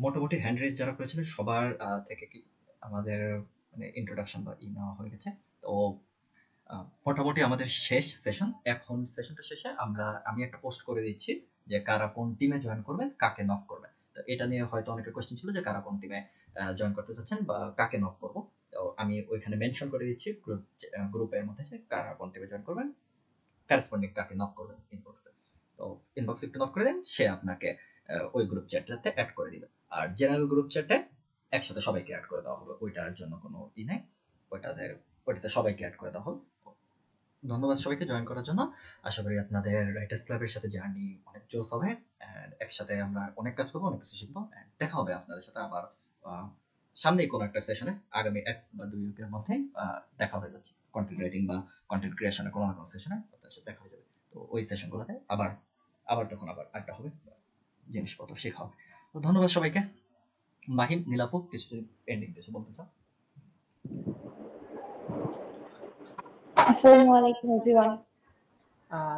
মোটামুটি হ্যান্ড রেজ যারা করেছিলেন সবার থেকে কি আমাদের মানে ইন্ট্রোডাকশন বা নেওয়া হয়ে গেছে। তো মোটামুটি আমাদের শেষ সেশন। এখন সেশনটা শেষে আমি একটা পোস্ট করে দিচ্ছি যে কারা কোন টিমে জয়েন করবেন, কাকে নক করবেন। তো এটা নিয়ে হয়তো অনেকের কোশ্চেন ছিল যে কারা কোন টিমে জয়েন করতে চাচ্ছেন বা কাকে নক করবো। তো আমি ওইখানে মেনশন করে দিচ্ছি গ্রুপের মধ্যে যে কারা কোন টিমে জয়েন করবেন, করেসপন্ডিং কাকে নক করবেন ইনবক্সে। তো ইনবক্সে একটু নক করে দেন, সে আপনাকে ওই গ্রুপ চ্যাটটাতে অ্যাড করে দিবে। আর জেনারেল গ্রুপ চ্যাটে একসাথে সবাইকে অ্যাড করে দেওয়া হবে, ওইটার জন্য কোনো নেই, ওইটাতে সবাইকে অ্যাড করে দেওয়া হবে। ধন্যবাদ সবাইকে জয়েন করার জন্য। আশা করি আপনাদের রাইটার্স ক্লাবের সাথে জার্নি অনেক জোস হবে, একসাথে আমরা অনেক কাজ করবো, অনেক কিছু শিখবো। দেখা হবে আপনাদের সাথে আবার সামনেই কোনো একটা সেশনে, আগামী 1 বা 2 উইকের মধ্যে দেখা হয়ে যাচ্ছে। কন্টেন্ট রাইটিং বা কন্টেন্ট ক্রিয়েশনের কোনো না কোনো সেশনে আপনাদের সাথে দেখা হয়ে যাবে। তো ওই সেশনগুলোতে আবার তখন আড্ডা হবে, জিনিসপত্র শেখা হবে। তো ধন্যবাদ সবাইকে। মাহিম, নীলাপু, কিছু এন্ডিং কিছু বলতে চাও? আসসালামু আলাইকুম এভরিওয়ান।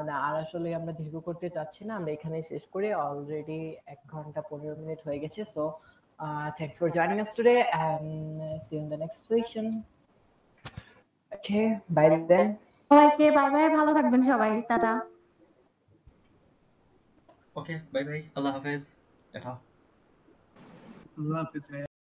না, আর আসলে আমরা দীর্ঘ করতে চাচ্ছি না, আমরা এখানে শেষ করি। অলরেডি 1 ঘন্টা 15 মিনিট হয়ে গেছে। So thanks for joining us today and see you in the next session. Okay, bye then. সবাইকে বাই বাই, ভালো থাকবেন সবাই, টাটা। ওকে, বাই বাই, আল্লাহ হাফেজ, টাটা। আল্লাহ হাফেজ ভাইয়া।